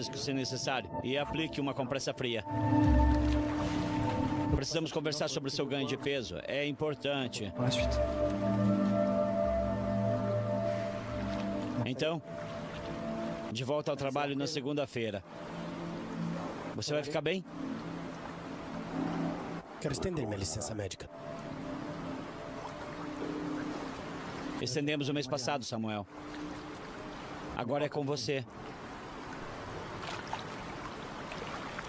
básico se necessário e aplique uma compressa fria. Precisamos conversar sobre o seu ganho de peso. É importante. Então, de volta ao trabalho na segunda-feira. Você vai ficar bem? Quero estender minha licença médica. Estendemos o mês passado, Samuel. Agora é com você.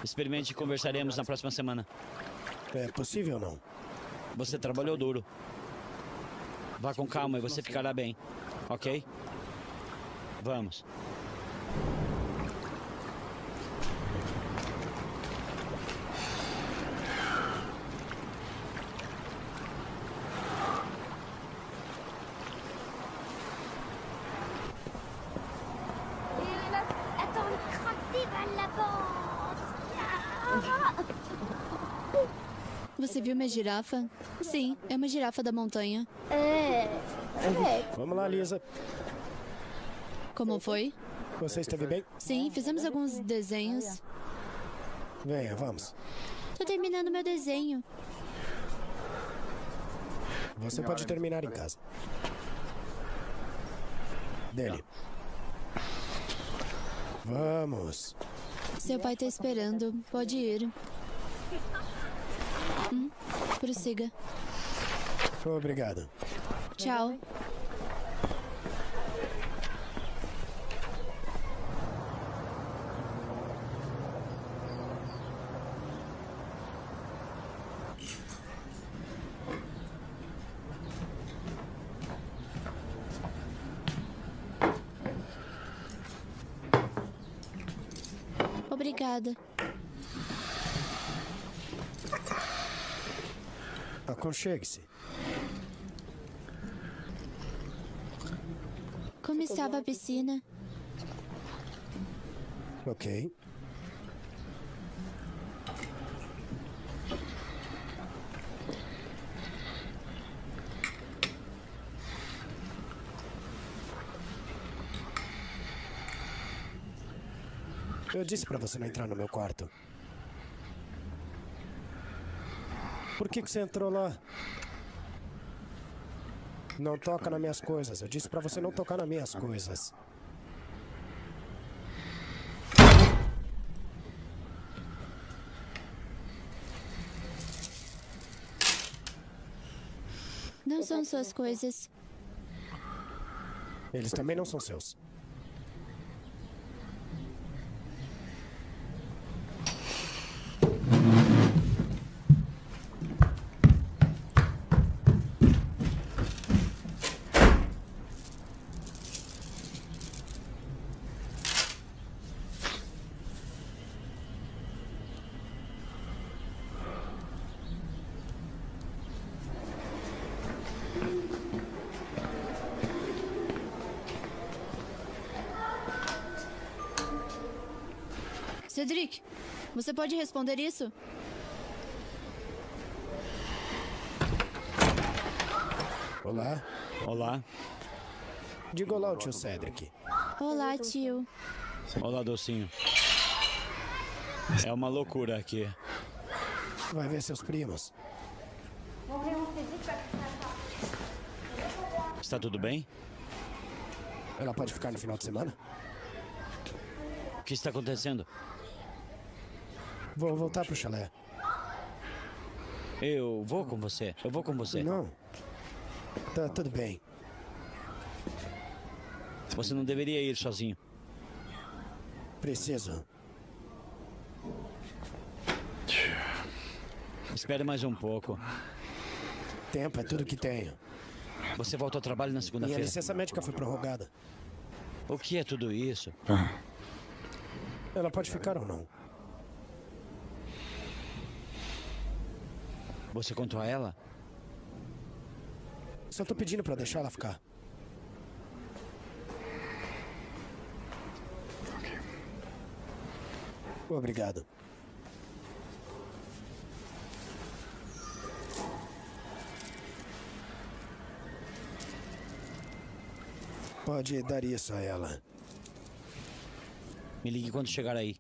Experimente e conversaremos na próxima semana. É possível ou não? Você trabalhou duro. Vá com calma e você ficará bem, ok? Vamos. Você viu minha girafa? Sim, é uma girafa da montanha. Vamos lá, Lisa. Como foi? Você esteve bem? Sim, fizemos alguns desenhos. Venha, vamos. Tô terminando meu desenho. Você pode terminar em casa. Dele. Vamos. Seu pai tá esperando. Pode ir. Prossiga. Obrigado. Tchau. Obrigada. Aconchegue-se. Como estava a piscina? Ok. Eu disse pra você não entrar no meu quarto. Por que você entrou lá? Não toca nas minhas coisas. Eu disse pra você não tocar nas minhas coisas. Não são suas coisas. Eles também não são seus. Cedric, você pode responder isso? Olá. Olá. Diga olá ao tio Cedric. Olá, tio. Olá, docinho. É uma loucura aqui. Vai ver seus primos. Está tudo bem? Ela pode ficar no final de semana? O que está acontecendo? Vou voltar pro chalé. Eu vou com você. Eu vou com você. Não. Tá tudo bem. Você não deveria ir sozinho. Preciso. Espere mais um pouco. Tempo é tudo que tenho. Você volta ao trabalho na Minha segunda-feira. licença médica foi prorrogada. O que é tudo isso? Ela pode ficar ou não? Você contou a ela? Só tô pedindo pra deixar ela ficar. Obrigado. Pode dar isso a ela. Me ligue quando chegar aí.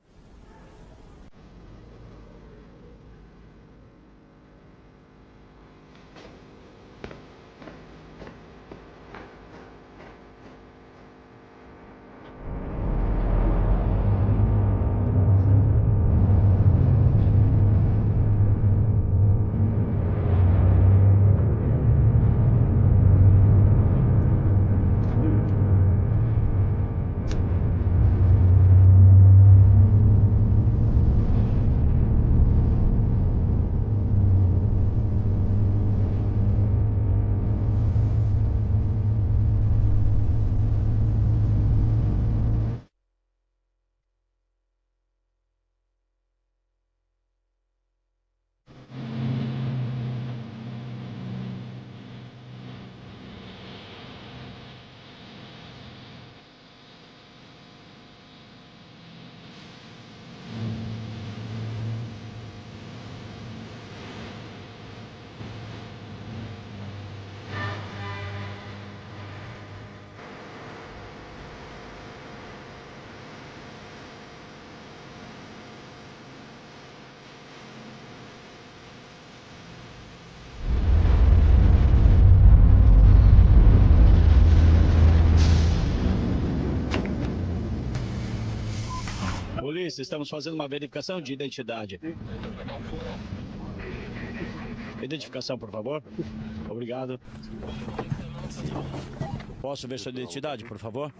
Polícia, estamos fazendo uma verificação de identidade. Identificação, por favor. Obrigado. Posso ver sua identidade, por favor?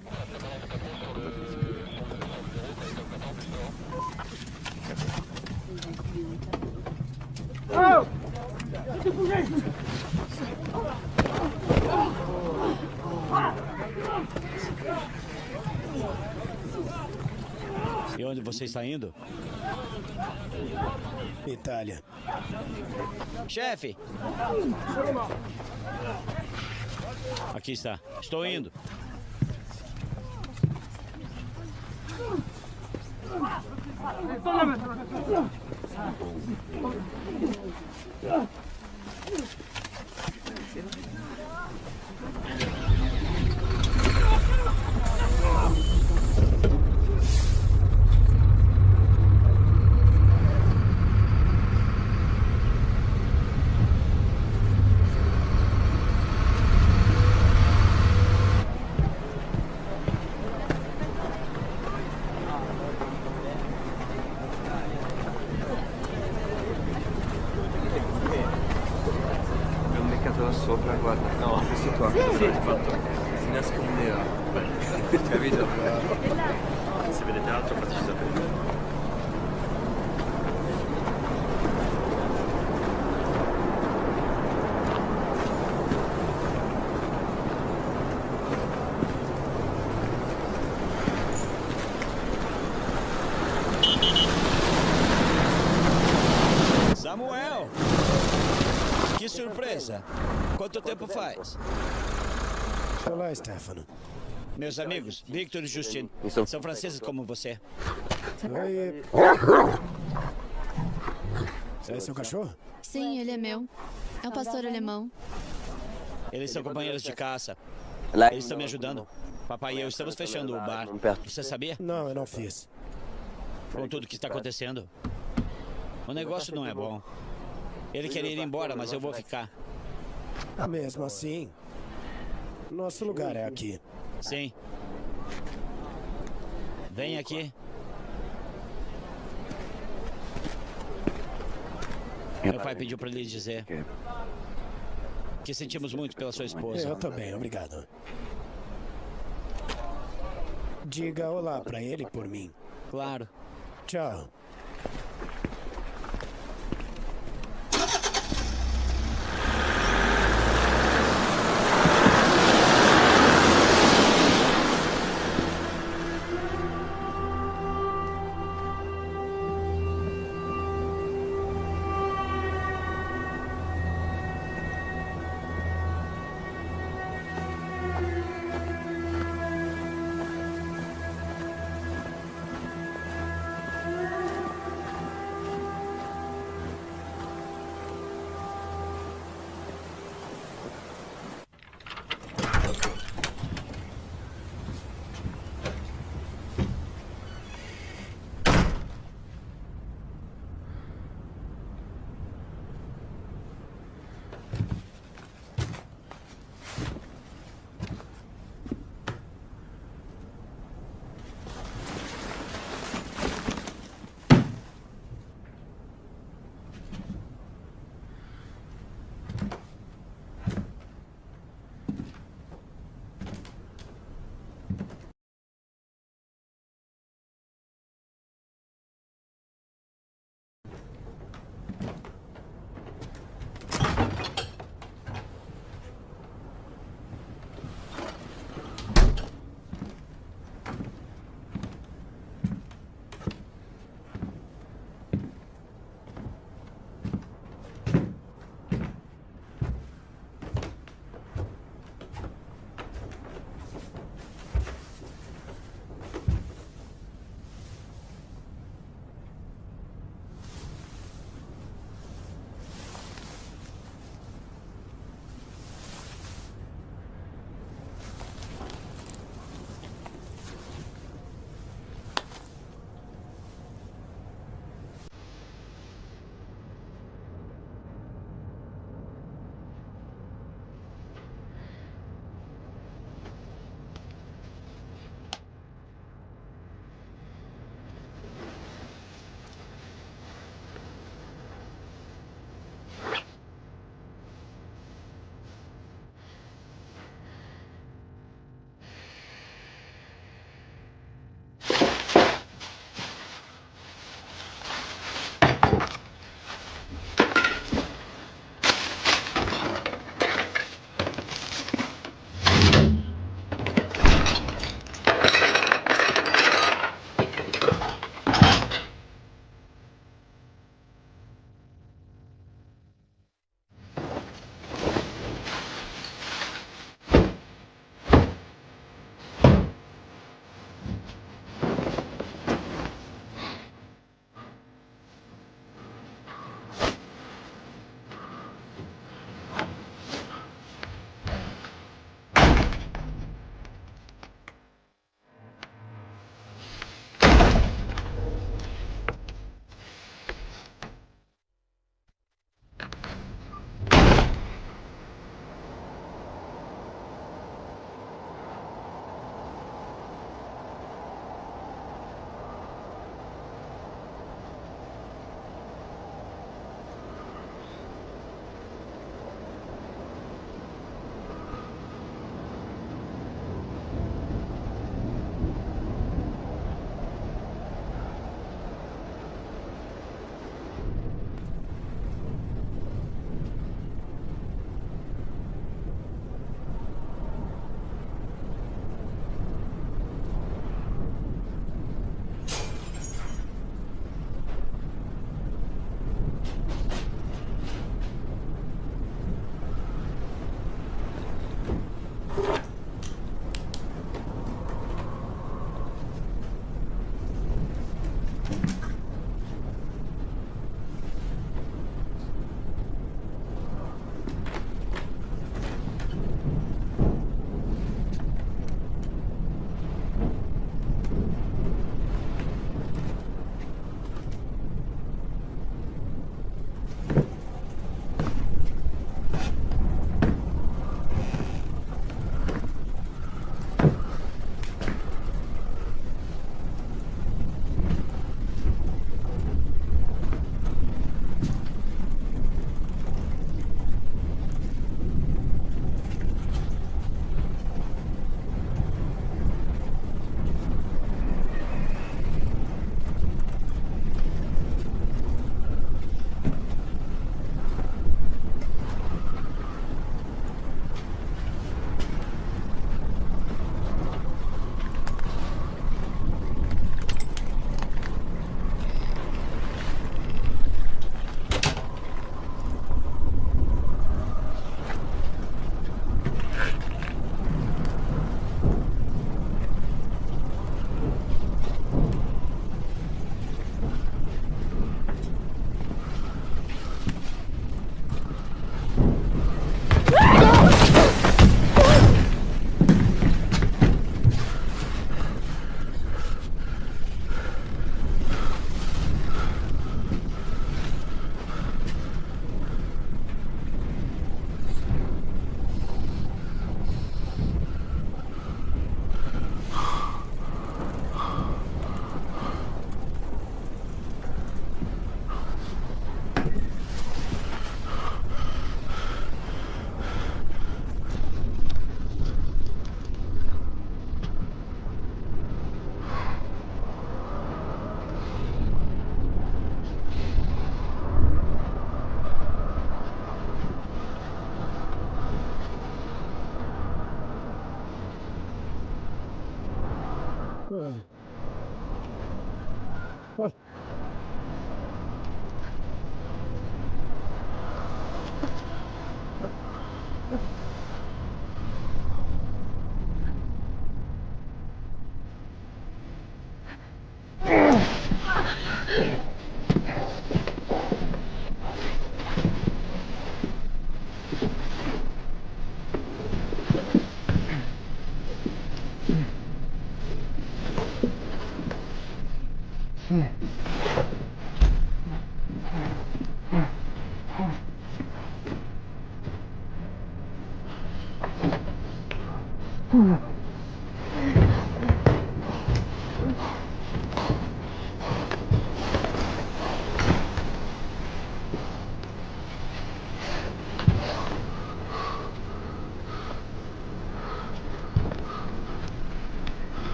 E onde você está indo? Itália. Chefe! Aqui está. Estou indo. Sopra, guarda, no, questo qua. Sì, fatto. Si nascondeva. Capito? Se vedete altro fateci sapere. Samuel! Que surpresa! Quanto tempo faz? Olá, Stefano. Meus amigos, Victor e Justine, são franceses como você. Oi. É seu cachorro? Sim, ele é meu. É um pastor alemão. Eles são companheiros de caça. Eles estão me ajudando. Papai e eu estamos fechando o bar. Você sabia? Não, eu não fiz. Com tudo que está acontecendo. O negócio não é bom. Ele queria ir embora, mas eu vou ficar. Mesmo assim, nosso lugar é aqui. Sim. Vem aqui. Meu pai pediu para lhe dizer que sentimos muito pela sua esposa. Eu também, obrigado. Diga olá pra ele por mim. Claro. Tchau.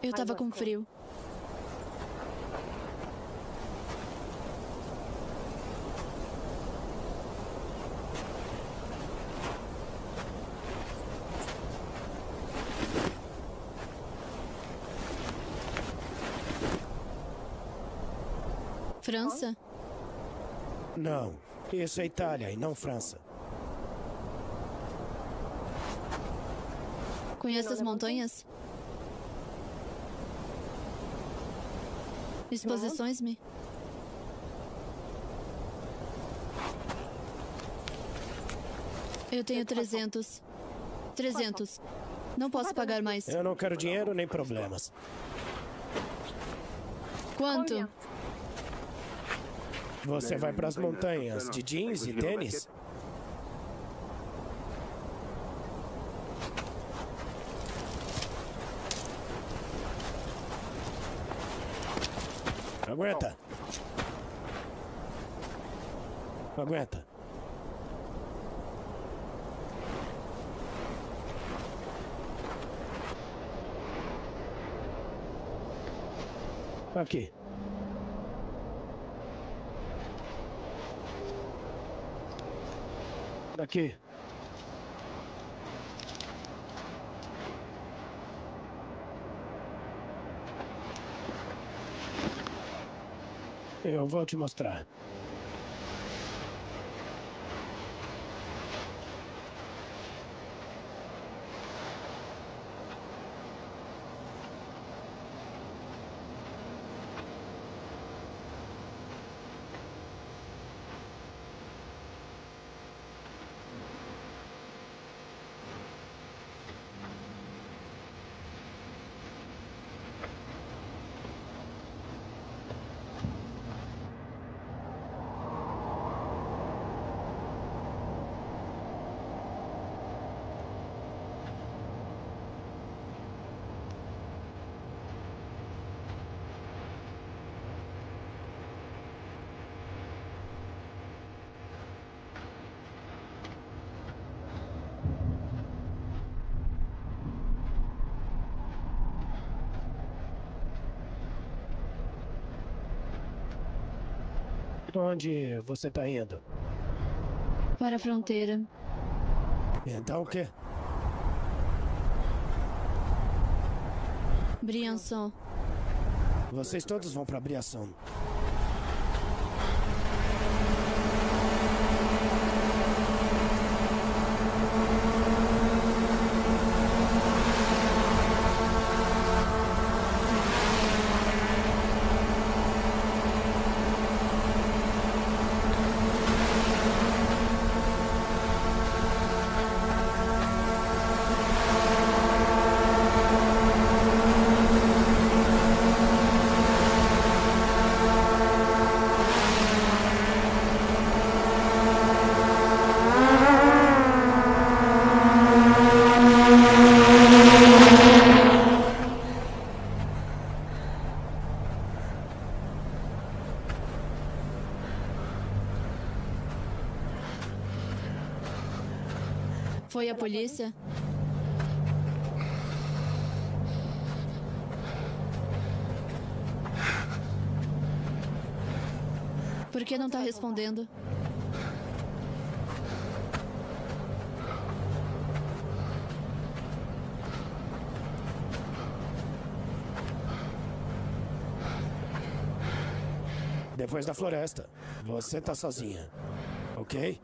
Eu tava com frio. França? Não, isso é Itália e não França. Conhece as montanhas? Exposições-me? Eu tenho 300. 300. Não posso pagar mais. Eu não quero dinheiro nem problemas. Quanto? Você vai para as montanhas de jeans e tênis? Aguenta. Aguenta. Aqui. Daqui. Eu vou te mostrar. Onde você tá indo? Para a fronteira. Então o quê? Briançon. Vocês todos vão pra Ação. Foi a polícia? Por que não tá respondendo? Depois da floresta, você tá sozinha, ok?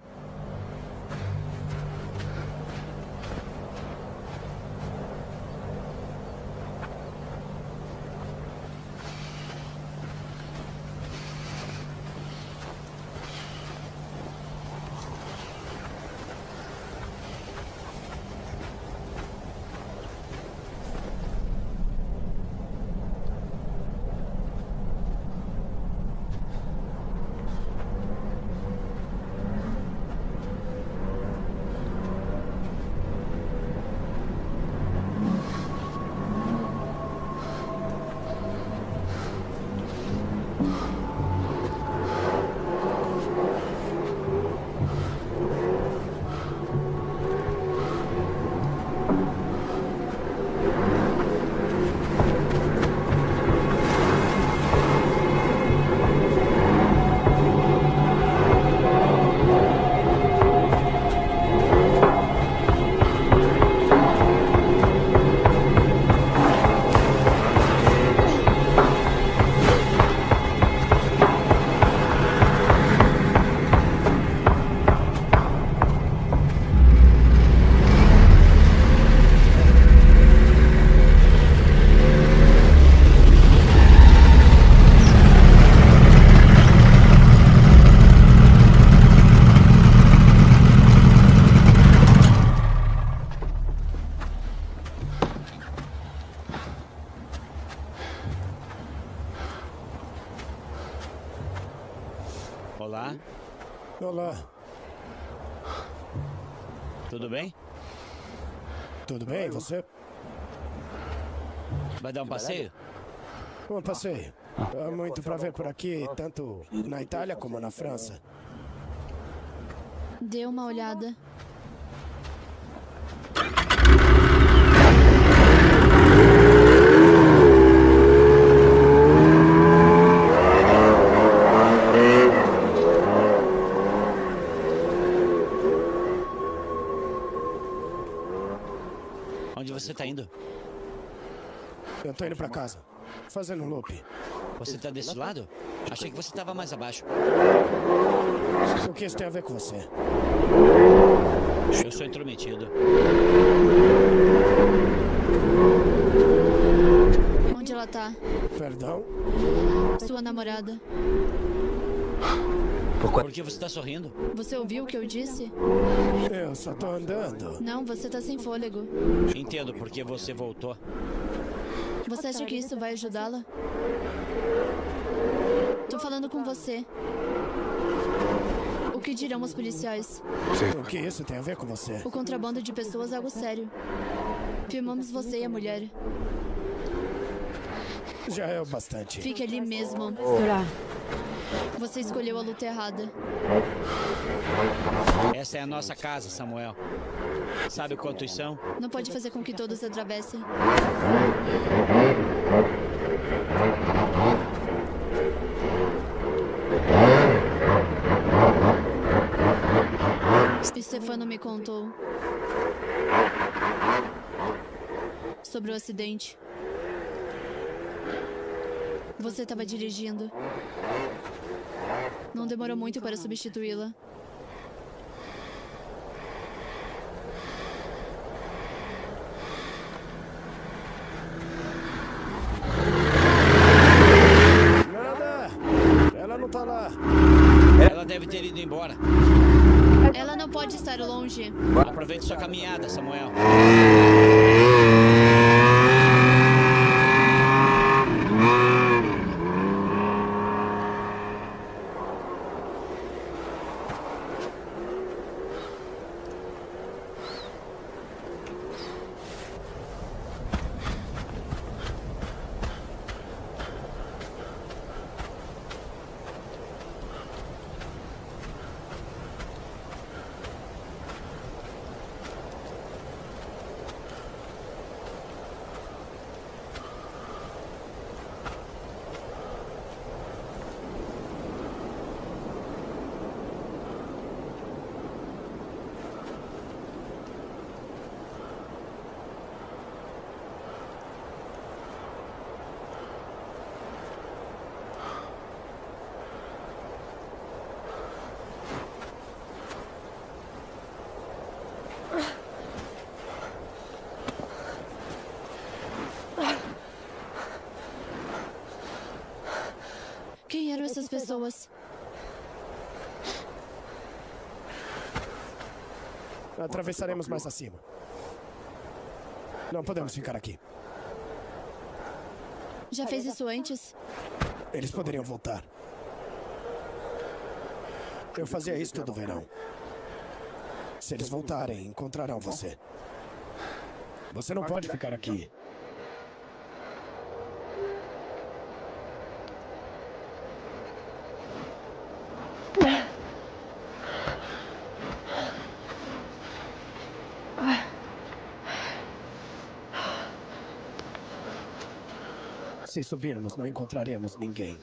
Olá, Olá, tudo bem? tudo bem? Você? Vai dar um passeio? Um passeio. Há muito pra ver por aqui, tanto na Itália como na França. Dê uma olhada. você tá indo? Eu tô indo pra casa. Fazendo um loop. Você tá desse lado? Achei que você tava mais abaixo. O que isso tem a ver com você? Eu sou intrometido. Onde ela tá? Perdão? Sua namorada. Por que você tá sorrindo? Você ouviu o que eu disse? Eu só tô andando. Não, você tá sem fôlego. Entendo por que você voltou. Você acha que isso vai ajudá-la? Tô falando com você. O que dirão os policiais? O que isso tem a ver com você? O contrabando de pessoas é algo sério. Filmamos você e a mulher. Já é o bastante. Fique ali mesmo. Você escolheu a luta errada. Essa é a nossa casa, Samuel. Sabe quantos são? Não pode fazer com que todos atravessem. Stefano me contou sobre o acidente. Você estava dirigindo. Não demorou muito para substituí-la. Nada! Ela não tá lá. Ela deve ter ido embora. Ela não pode estar longe. Aproveite sua caminhada, Samuel. Quem eram essas pessoas? Atravessaremos mais acima. Não podemos ficar aqui. Já fez isso antes? Eles poderiam voltar. Eu fazia isso todo verão. Se eles voltarem, encontrarão você. Você não pode ficar aqui. Se subirmos, não encontraremos ninguém.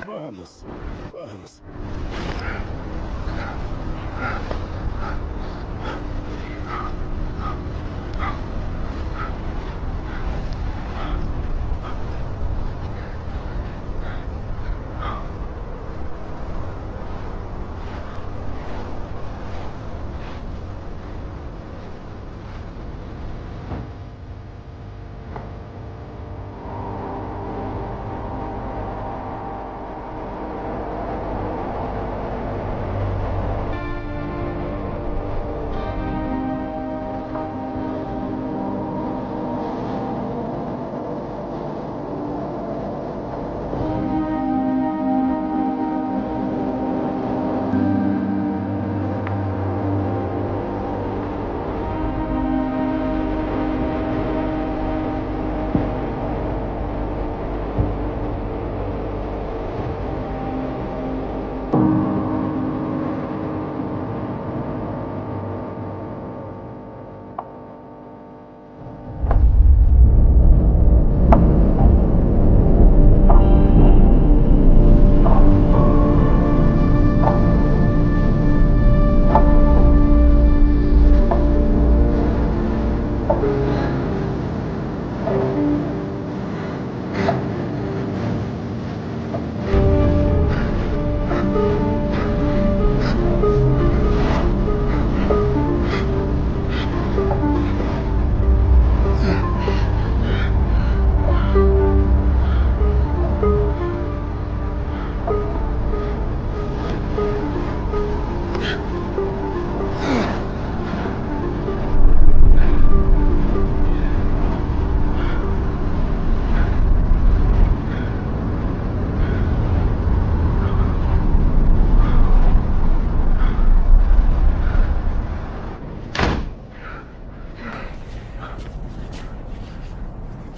Vamos, vamos.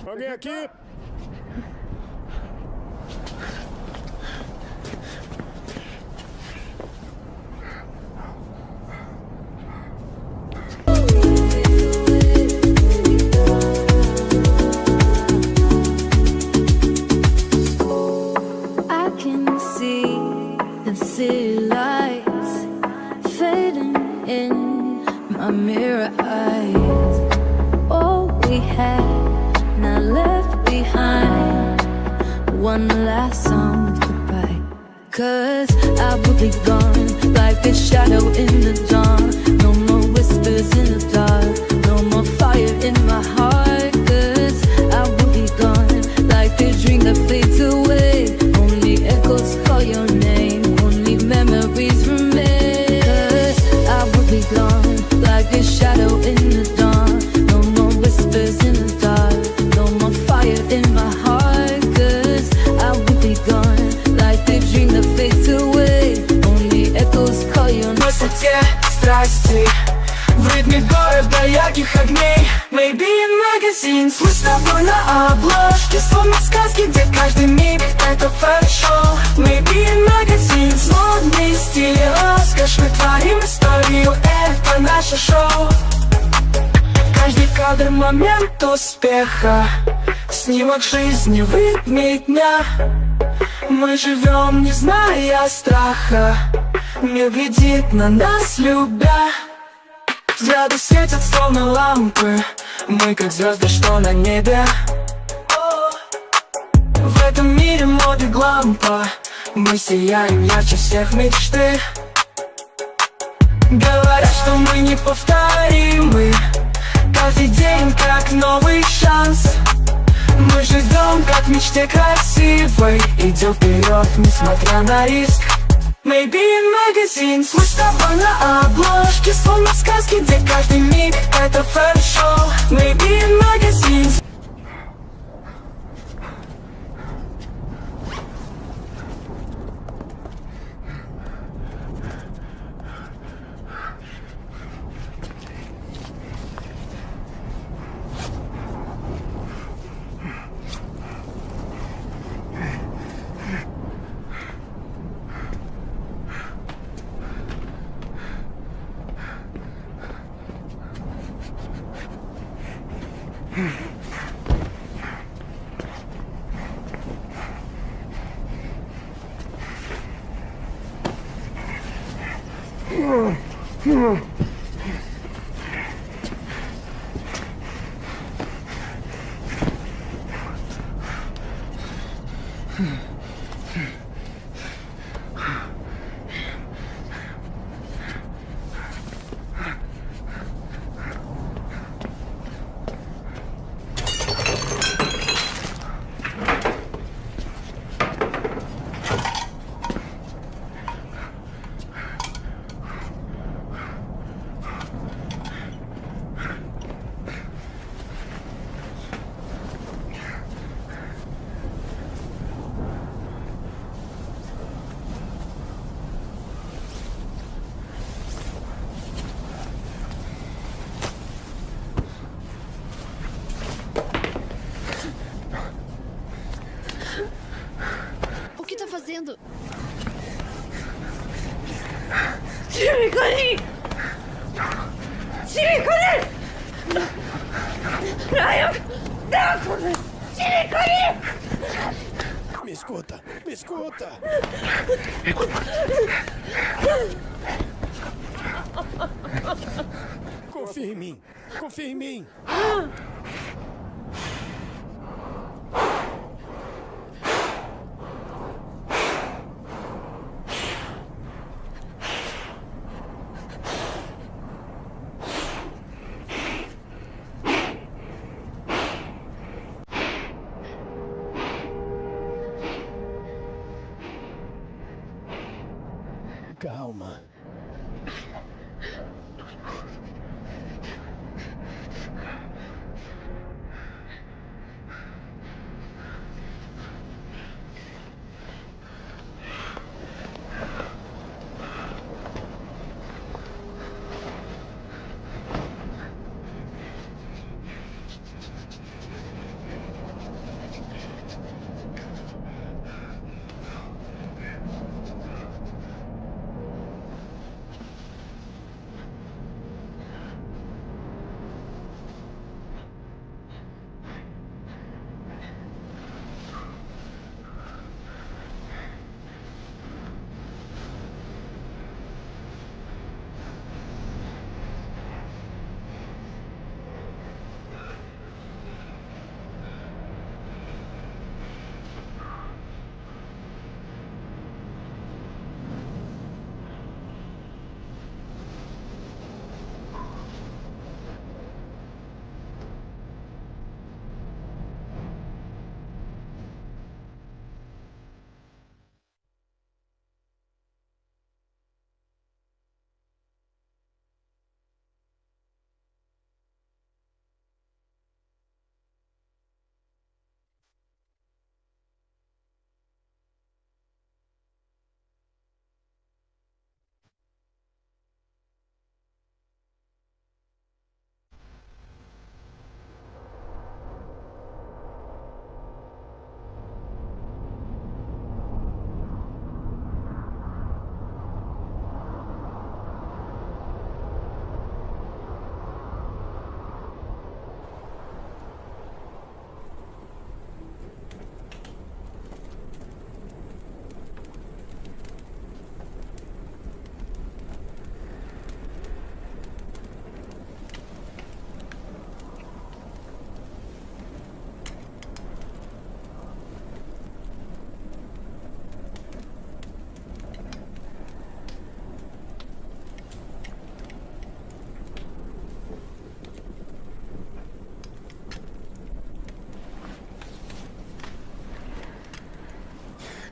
Alguém aqui? I can see the city lights fading in my mirror eyes. All we had now left behind, one last song goodbye. 'Cause I will be gone like a shadow in the dawn. No more whispers in the dark, no more fire in my heart. 'Cause I will be gone like a dream that fades away. Only echoes call your name, only memories remain. 'Cause I will be gone like a shadow in the dawn. до ярких огней. Maybe in magazines. Мы с тобой на обложке, словно сказки, где каждый миг это фэшн-шоу. Maybe in magazines. Модный стиль, роскошь, мы творим историю, это наше шоу. Каждый кадр — момент успеха, снимок жизни в ритме дня. Мы живем, не зная страха, мир глядит на нас, любя. Взгляды светят, словно лампы, мы как звезды, что на небе. В этом мире моды глампа мы сияем ярче всех мечты. Говорят, что мы неповторимы, каждый день как новый шанс. Мы живем как в мечте красивой, идем вперед, несмотря на риск. Maybe in magazines. Мы с тобой на обложке, словно сказки, где каждый миг это фэшн-шоу. Maybe in magazines. O que tá fazendo? Me escuta, me escuta. Confia em mim, confia em mim. Calma.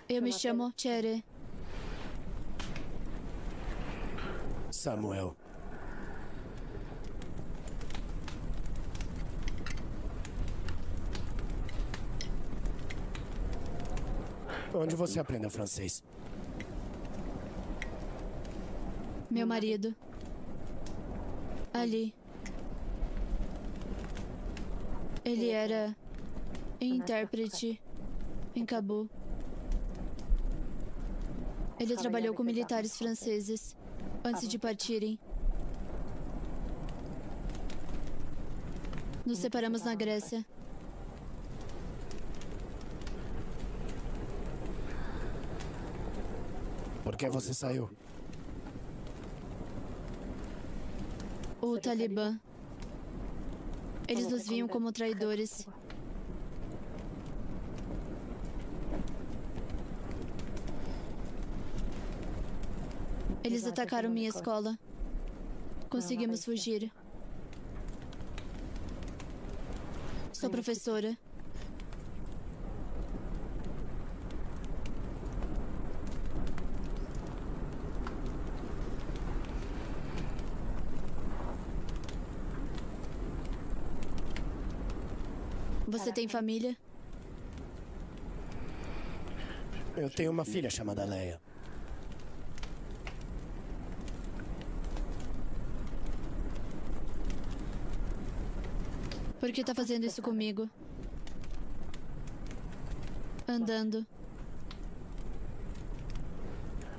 Eu me chamo Chere. Samuel. Onde você aprendeu francês? Meu marido. Ali. Ele era intérprete em Cabo. Ele trabalhou com militares franceses antes de partirem. Nos separamos na Grécia. Por que você saiu? O Talibã. Eles nos viam como traidores. Eles atacaram minha escola. Conseguimos fugir. Sou professora. Você tem família? Eu tenho uma filha chamada Leia. Por que tá fazendo isso comigo? Andando.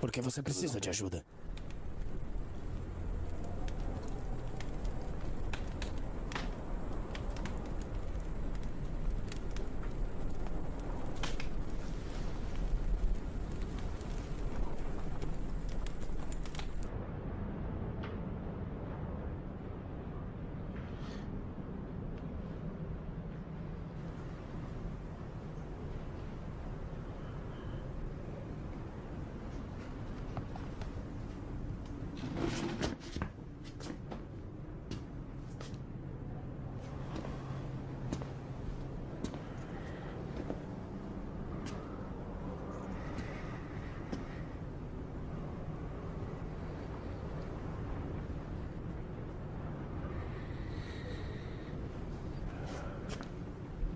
Porque você precisa de ajuda.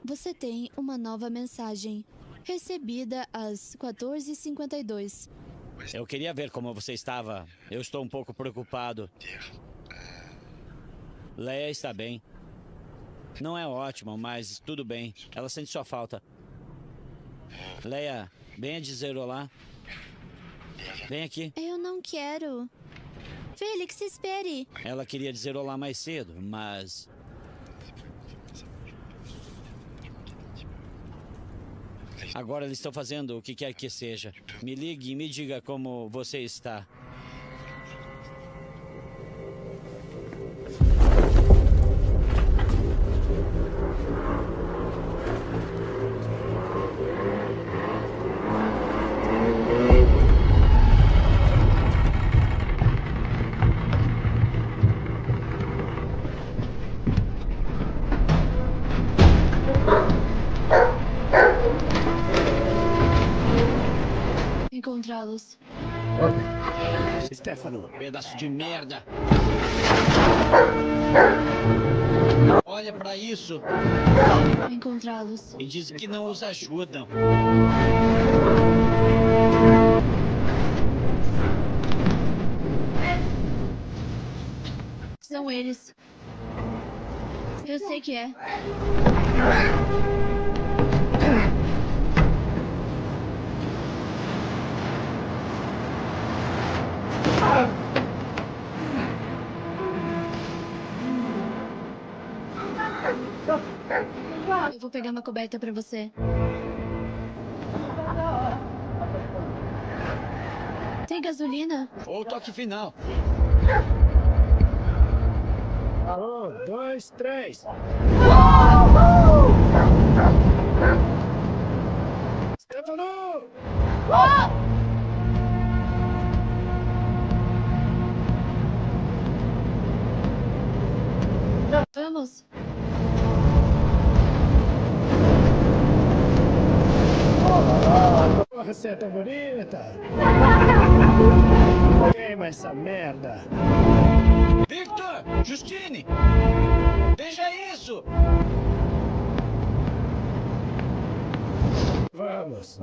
Você tem uma nova mensagem. Recebida às 14h52. Eu queria ver como você estava. Eu estou um pouco preocupado. Leia está bem. Não é ótimo, mas tudo bem. Ela sente sua falta. Leia, venha dizer olá. Vem aqui. Eu não quero. Félix, espere. Ela queria dizer olá mais cedo, mas... Agora eles estão fazendo o que quer que seja. Me ligue e me diga como você está. Encontrá-los. Stefano, pedaço de merda. Olha pra isso. Encontrá-los. E diz que não os ajudam. São eles. Eu sei que é. Eu vou pegar uma coberta pra você. Tem gasolina? Ou o toque final. 1, 2, 3. Stefano! Vamos. você é tão bonita. Queima essa merda. Victor! Justine! Veja isso! Vamos.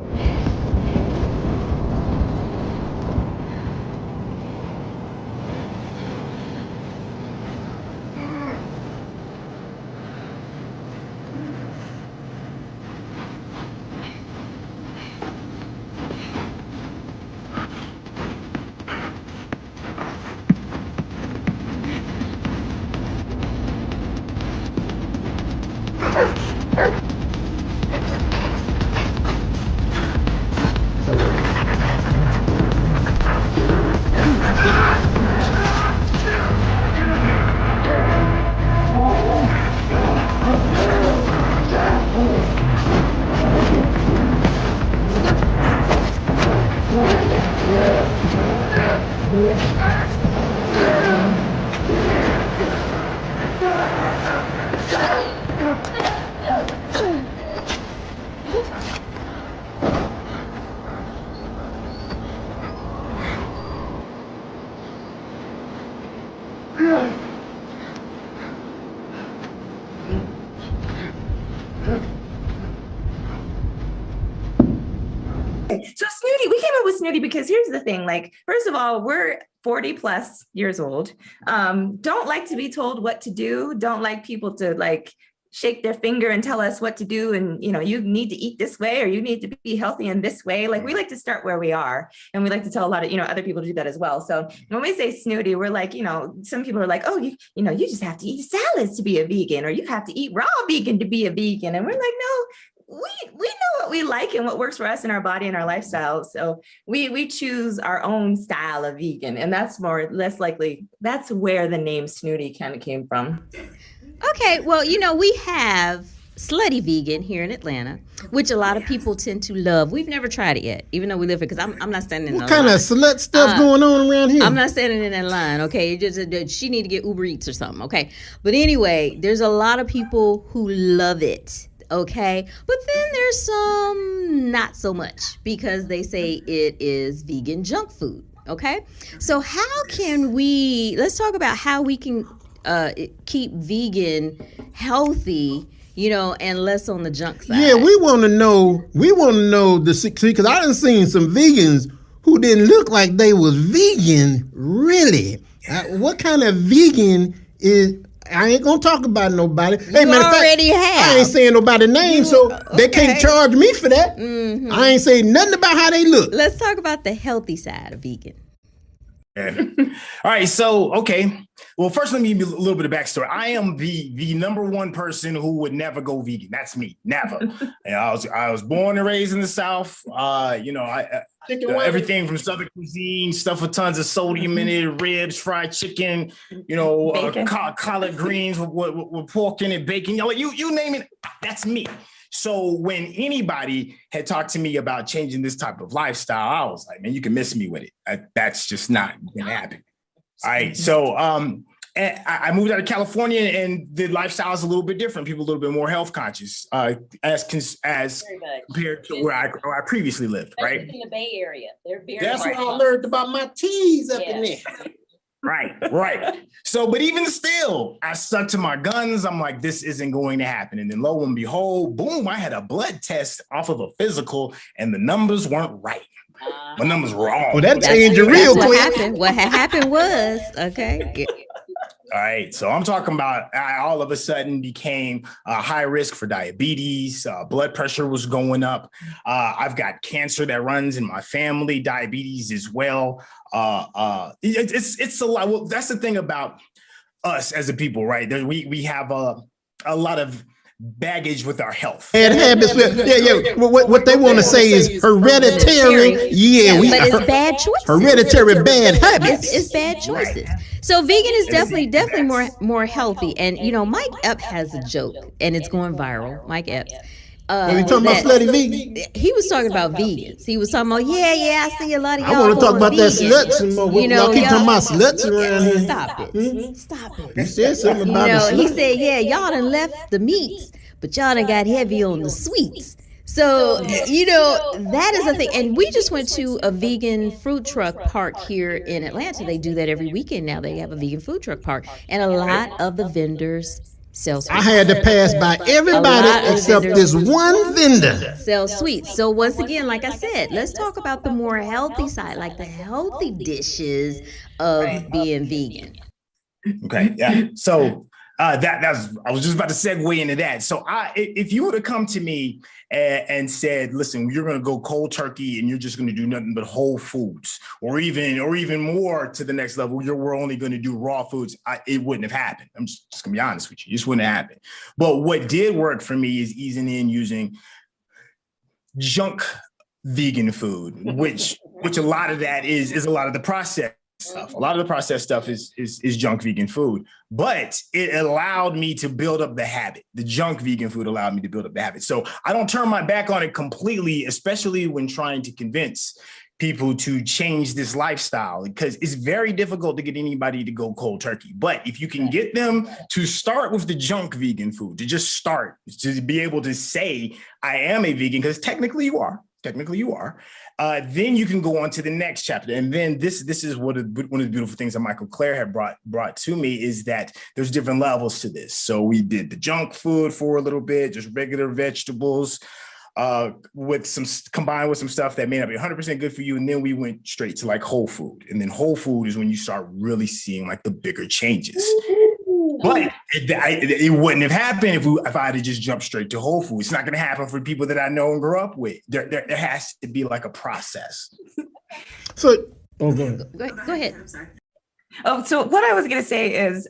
So Snooty, we came up with Snooty because here's the thing. Like, first of all, we're 40 plus years old. Don't like to be told what to do. Don't like people to like shake their finger and tell us what to do. And, you know, you need to eat this way, or you need to be healthy in this way. Like, we like to start where we are. And we like to tell a lot of, you know, other people to do that as well. So when we say Snooty, we're like, you know, some people are like, oh, you know, you just have to eat salads to be a vegan, or you have to eat raw vegan to be a vegan. And we're like, no, we know what we like and what works for us in our body and our lifestyle. So we choose our own style of vegan, and that's less likely. That's where the name Snooty kind of came from. Okay, well, you know, we have Slutty Vegan here in Atlanta, which a lot of people tend to love. We've never tried it yet, even though we live here, because I'm not standing in what kind line. Of slut stuff going on around here? I'm not standing in that line, okay? She need to get Uber Eats or something, okay? But anyway, there's a lot of people who love it. Okay, but then there's some not so much, because they say it is vegan junk food. Okay, so how can let's talk about how we can keep vegan healthy, you know, and less on the junk side. Yeah, we want to know the secret, because I done seen some vegans who didn't look like they was vegan, really. What kind of vegan is... I ain't gonna talk about nobody. Hey, man, already have. I ain't saying nobody's name, so they can't charge me for that. Mm-hmm. I ain't saying nothing about how they look. Let's talk about the healthy side of vegan. Yeah. All right, so okay. Well, first, let me give you a little bit of backstory. I am the number one person who would never go vegan. That's me, never. And I was born and raised in the South. You know, everything from Southern cuisine, stuff with tons of sodium in it, ribs, fried chicken, you know, collard greens with pork in it, bacon. You name it, that's me. So when anybody had talked to me about changing this type of lifestyle, I was like, man, you can miss me with it. That's just not gonna happen. All right, so I moved out of California, and the lifestyle is a little bit different. People a little bit more health conscious as compared to where I previously lived. Right in the Bay Area, they're very. That's what I learned about my teas up in there. Right. So, but even still, I stuck to my guns. I'm like, this isn't going to happen. And then lo and behold, boom, I had a blood test off of a physical, and the numbers weren't right. My numbers were wrong. Well, that changed real quick. What happened was, okay. All right, so I'm talking about I all of a sudden became high risk for diabetes. Blood pressure was going up. I've got cancer that runs in my family, diabetes as well. It's a lot. Well, that's the thing about us as a people, right? We have a lot of baggage with our health. Bad habits. Yeah. What they want to say is hereditary. Yeah, but it's bad choices. Hereditary bad habits. It's bad choices. Right. So vegan is definitely more healthy. And you know, Mike Epps has a joke, and it's going viral. Mike Epps. Was he talking about slutty vegan? He was talking about vegans. He was talking about, I see a lot of y'all. I want to talk about that slut some more. You know, y'all keep talking about sluts around here. Stop it. You said something about the he said, y'all done left the meats, but y'all done got heavy on the sweets. So, that is a thing. And we just went to a vegan food truck park here in Atlanta. They do that every weekend now. They have a vegan food truck park. And a lot of the vendors sell sweets. I had to pass by everybody except this one vendor. Sell sweets. So once again, like I said, let's talk about the more healthy side, like the healthy dishes of being vegan. Okay, yeah. So that's I was just about to segue into that. So if you would have come to me and said, listen, you're going to go cold turkey and you're just going to do nothing but whole foods, or even more to the next level, we're only going to do raw foods, it wouldn't have happened. I'm just going to be honest with you. It just wouldn't have happened. But what did work for me is easing in using junk vegan food, which a lot of that is a lot of the processed stuff. A lot of the processed stuff is junk vegan food, but it allowed me to build up the habit. The junk vegan food allowed me to build up the habit. So I don't turn my back on it completely, especially when trying to convince people to change this lifestyle, because it's very difficult to get anybody to go cold turkey. But if you can get them to start with the junk vegan food, to just start, to be able to say, I am a vegan, because technically you are, then you can go on to the next chapter. And then this is one of the beautiful things that Michael Clare had brought to me, is that there's different levels to this. So we did the junk food for a little bit, just regular vegetables, combined with some stuff that may not be 100% good for you. And then we went straight to like whole food. And then whole food is when you start really seeing like the bigger changes. But it wouldn't have happened if I had to just jump straight to whole food. It's not going to happen for people that I know and grew up with. There has to be like a process. So, go ahead. I'm sorry. Oh, so what I was going to say is,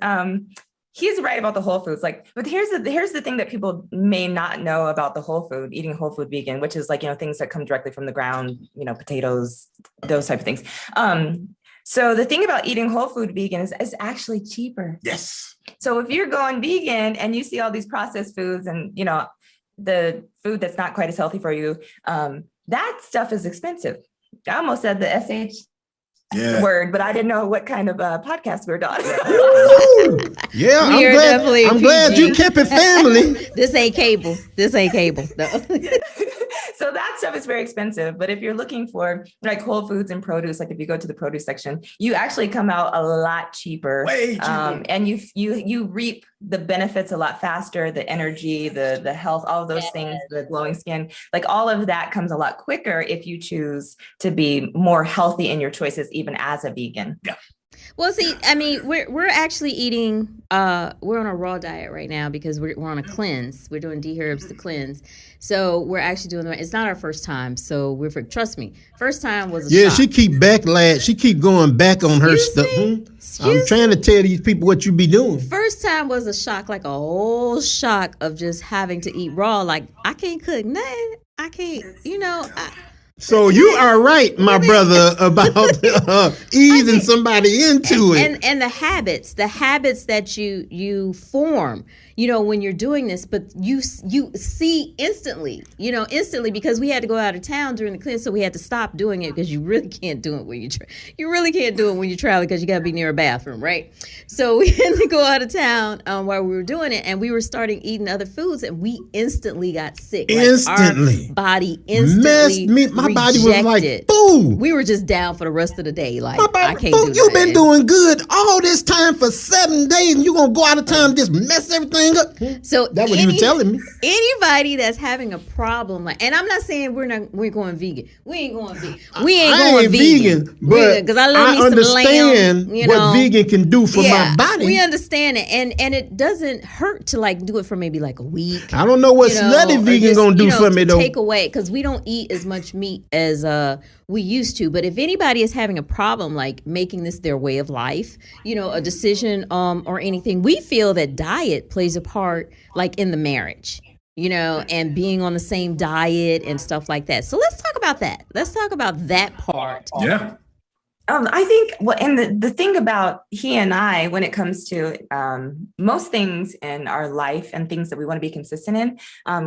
he's right about the whole foods. But here's the thing that people may not know about the whole food, eating whole food vegan, which is things that come directly from the ground, potatoes, those type of things. So the thing about eating whole food vegan is it's actually cheaper. Yes. So if you're going vegan and you see all these processed foods and, the food that's not quite as healthy for you, that stuff is expensive. I almost said the SH word, but I didn't know what kind of podcast we were on. Yeah, I'm glad you kept it family. This ain't cable. No. So that stuff is very expensive. But if you're looking for like whole foods and produce, like if you go to the produce section, you actually come out a lot cheaper. Way cheaper. And you reap the benefits a lot faster, the energy, the health, all of those things, the glowing skin, like all of that comes a lot quicker if you choose to be more healthy in your choices, even as a vegan. Yeah. Well, see, I mean, we're actually eating, we're on a raw diet right now because we're on a cleanse. We're doing D-herbs to cleanse. So we're actually doing, it's not our first time. So trust me, first time was a shock. She keep backlash. She keep going back on her stuff. I'm trying to tell these people what you be doing. First time was a shock, like a whole shock of just having to eat raw. Like, I can't cook nothing. I can't, So you are right, my brother, about easing somebody into it. And the habits that you form, when you're doing this, but you see instantly, because we had to go out of town during the cleanse, so we had to stop doing it because you really can't do it when you really can't do it when you're traveling because you got to be near a bathroom, right? So we had to go out of town while we were doing it, and we were starting eating other foods, and we instantly got sick. Instantly, our body instantly my body was like, boom. We were just down for the rest of the day. Like, I can't do You've been doing good all this time for 7 days, and you're going to go out of town and just mess everything up? So that's what you were telling me. Anybody that's having a problem, and I'm not saying we're going vegan. We ain't going vegan. We ain't going vegan. But because I understand what vegan can do for my body. We understand it, and it doesn't hurt to like do it for maybe like a week. I don't know what slutty vegan gonna do for me though. Take away, because we don't eat as much meat as we used to. But if anybody is having a problem like making this their way of life, a decision or anything, we feel that diet plays a part like in the marriage, and being on the same diet and stuff like that. So let's talk about that. Let's talk about that part. Yeah. I think, and the thing about he and I, when it comes to most things in our life and things that we want to be consistent in,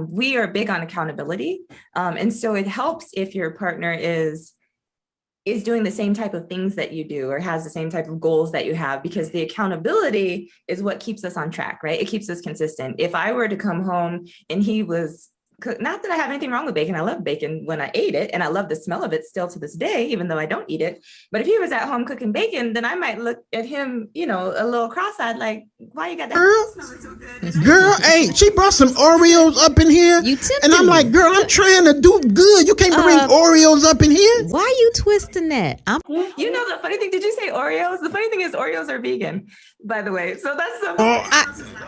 we are big on accountability. And so it helps if your partner is doing the same type of things that you do or has the same type of goals that you have, because the accountability is what keeps us on track, right? It keeps us consistent. If I were to come home and he was not that I have anything wrong with bacon. I love bacon when I ate it, and I love the smell of it still to this day, even though I don't eat it. But if he was at home cooking bacon, then I might look at him, you know, a little cross-eyed, like, why you got that smelling so good? Girl, hey, she brought some Oreos up in here. And I'm like, girl, I'm trying to do good. You can't bring Oreos up in here. Why are you twisting that? You know, the funny thing, did you say Oreos? The funny thing is Oreos are vegan, by the way. So that's the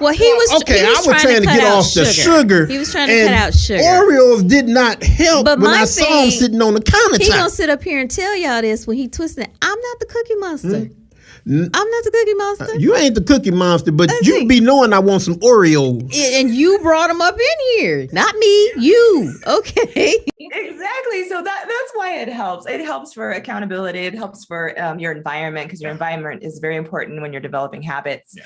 well, he was okay. I was trying to get off the sugar. He was trying to cut out sugar. Oreos did not help when I saw him sitting on the countertop. He gonna sit up here and tell y'all this when he twisted. I'm not the Cookie Monster. I'm not the Cookie Monster. You ain't the Cookie Monster, but you be knowing I want some Oreos. And you brought them up in here, not me. You okay? Exactly. So that's why it helps. It helps for accountability. It helps for your environment, because your environment is very important when you're developing habits.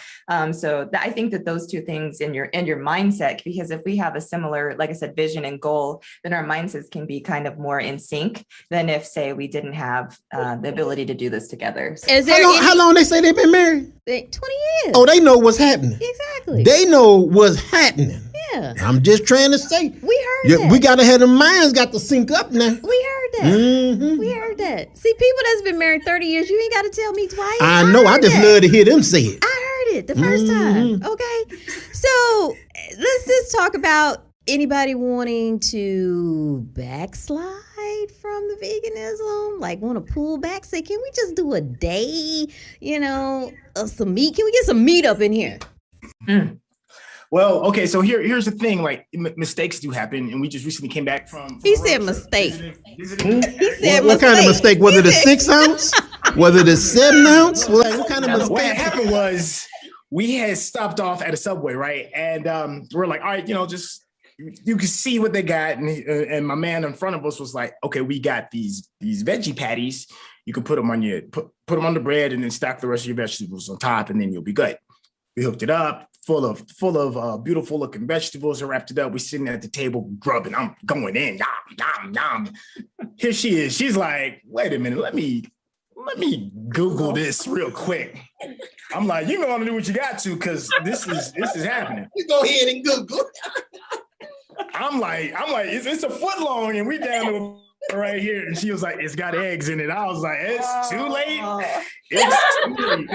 So I think that those two things in your mindset, because if we have a similar, like I said, vision and goal, then our mindsets can be kind of more in sync than if, say, we didn't have the ability to do this together. So, is there how long they say they've been married? 20 years. Oh, they know what's happening. Exactly. They know what's happening. Yeah. I'm just trying to say. We heard that. We got to have the minds got to sync up now. We heard that. We heard that. See, people that's been married 30 years, you ain't got to tell me twice. I know. I just love to hear them say it. I heard it the first time. Okay. So let's just talk about anybody wanting to backslide from the veganism, like want to pull back, say, can we just do a day, you know, of some meat? Can we get some meat up in here? Well, okay, so here's the thing, like mistakes do happen, and we just recently came back from he said mistake. He said what kind of mistake? Was it a 6 ounce? Was it a 7 ounce? What kind of mistake? What happened was we had stopped off at a Subway, right? And we're like, all right, you know, just you can see what they got, and my man in front of us was like, okay, we got these veggie patties. You can put them on put them on the bread, and then stack the rest of your vegetables on top, and then you'll be good. We hooked it up, full of beautiful looking vegetables, and wrapped it up. We're sitting at the table grubbing. I'm going in, yum, yum, yum. Here she is. She's like, wait a minute, let me Google this real quick. I'm like, you know to do what you got to, because this is happening. You go ahead and Google. I'm like, it's a foot long, and we down to right here. And she was like, it's got eggs in it. I was like, it's too late. It's too late.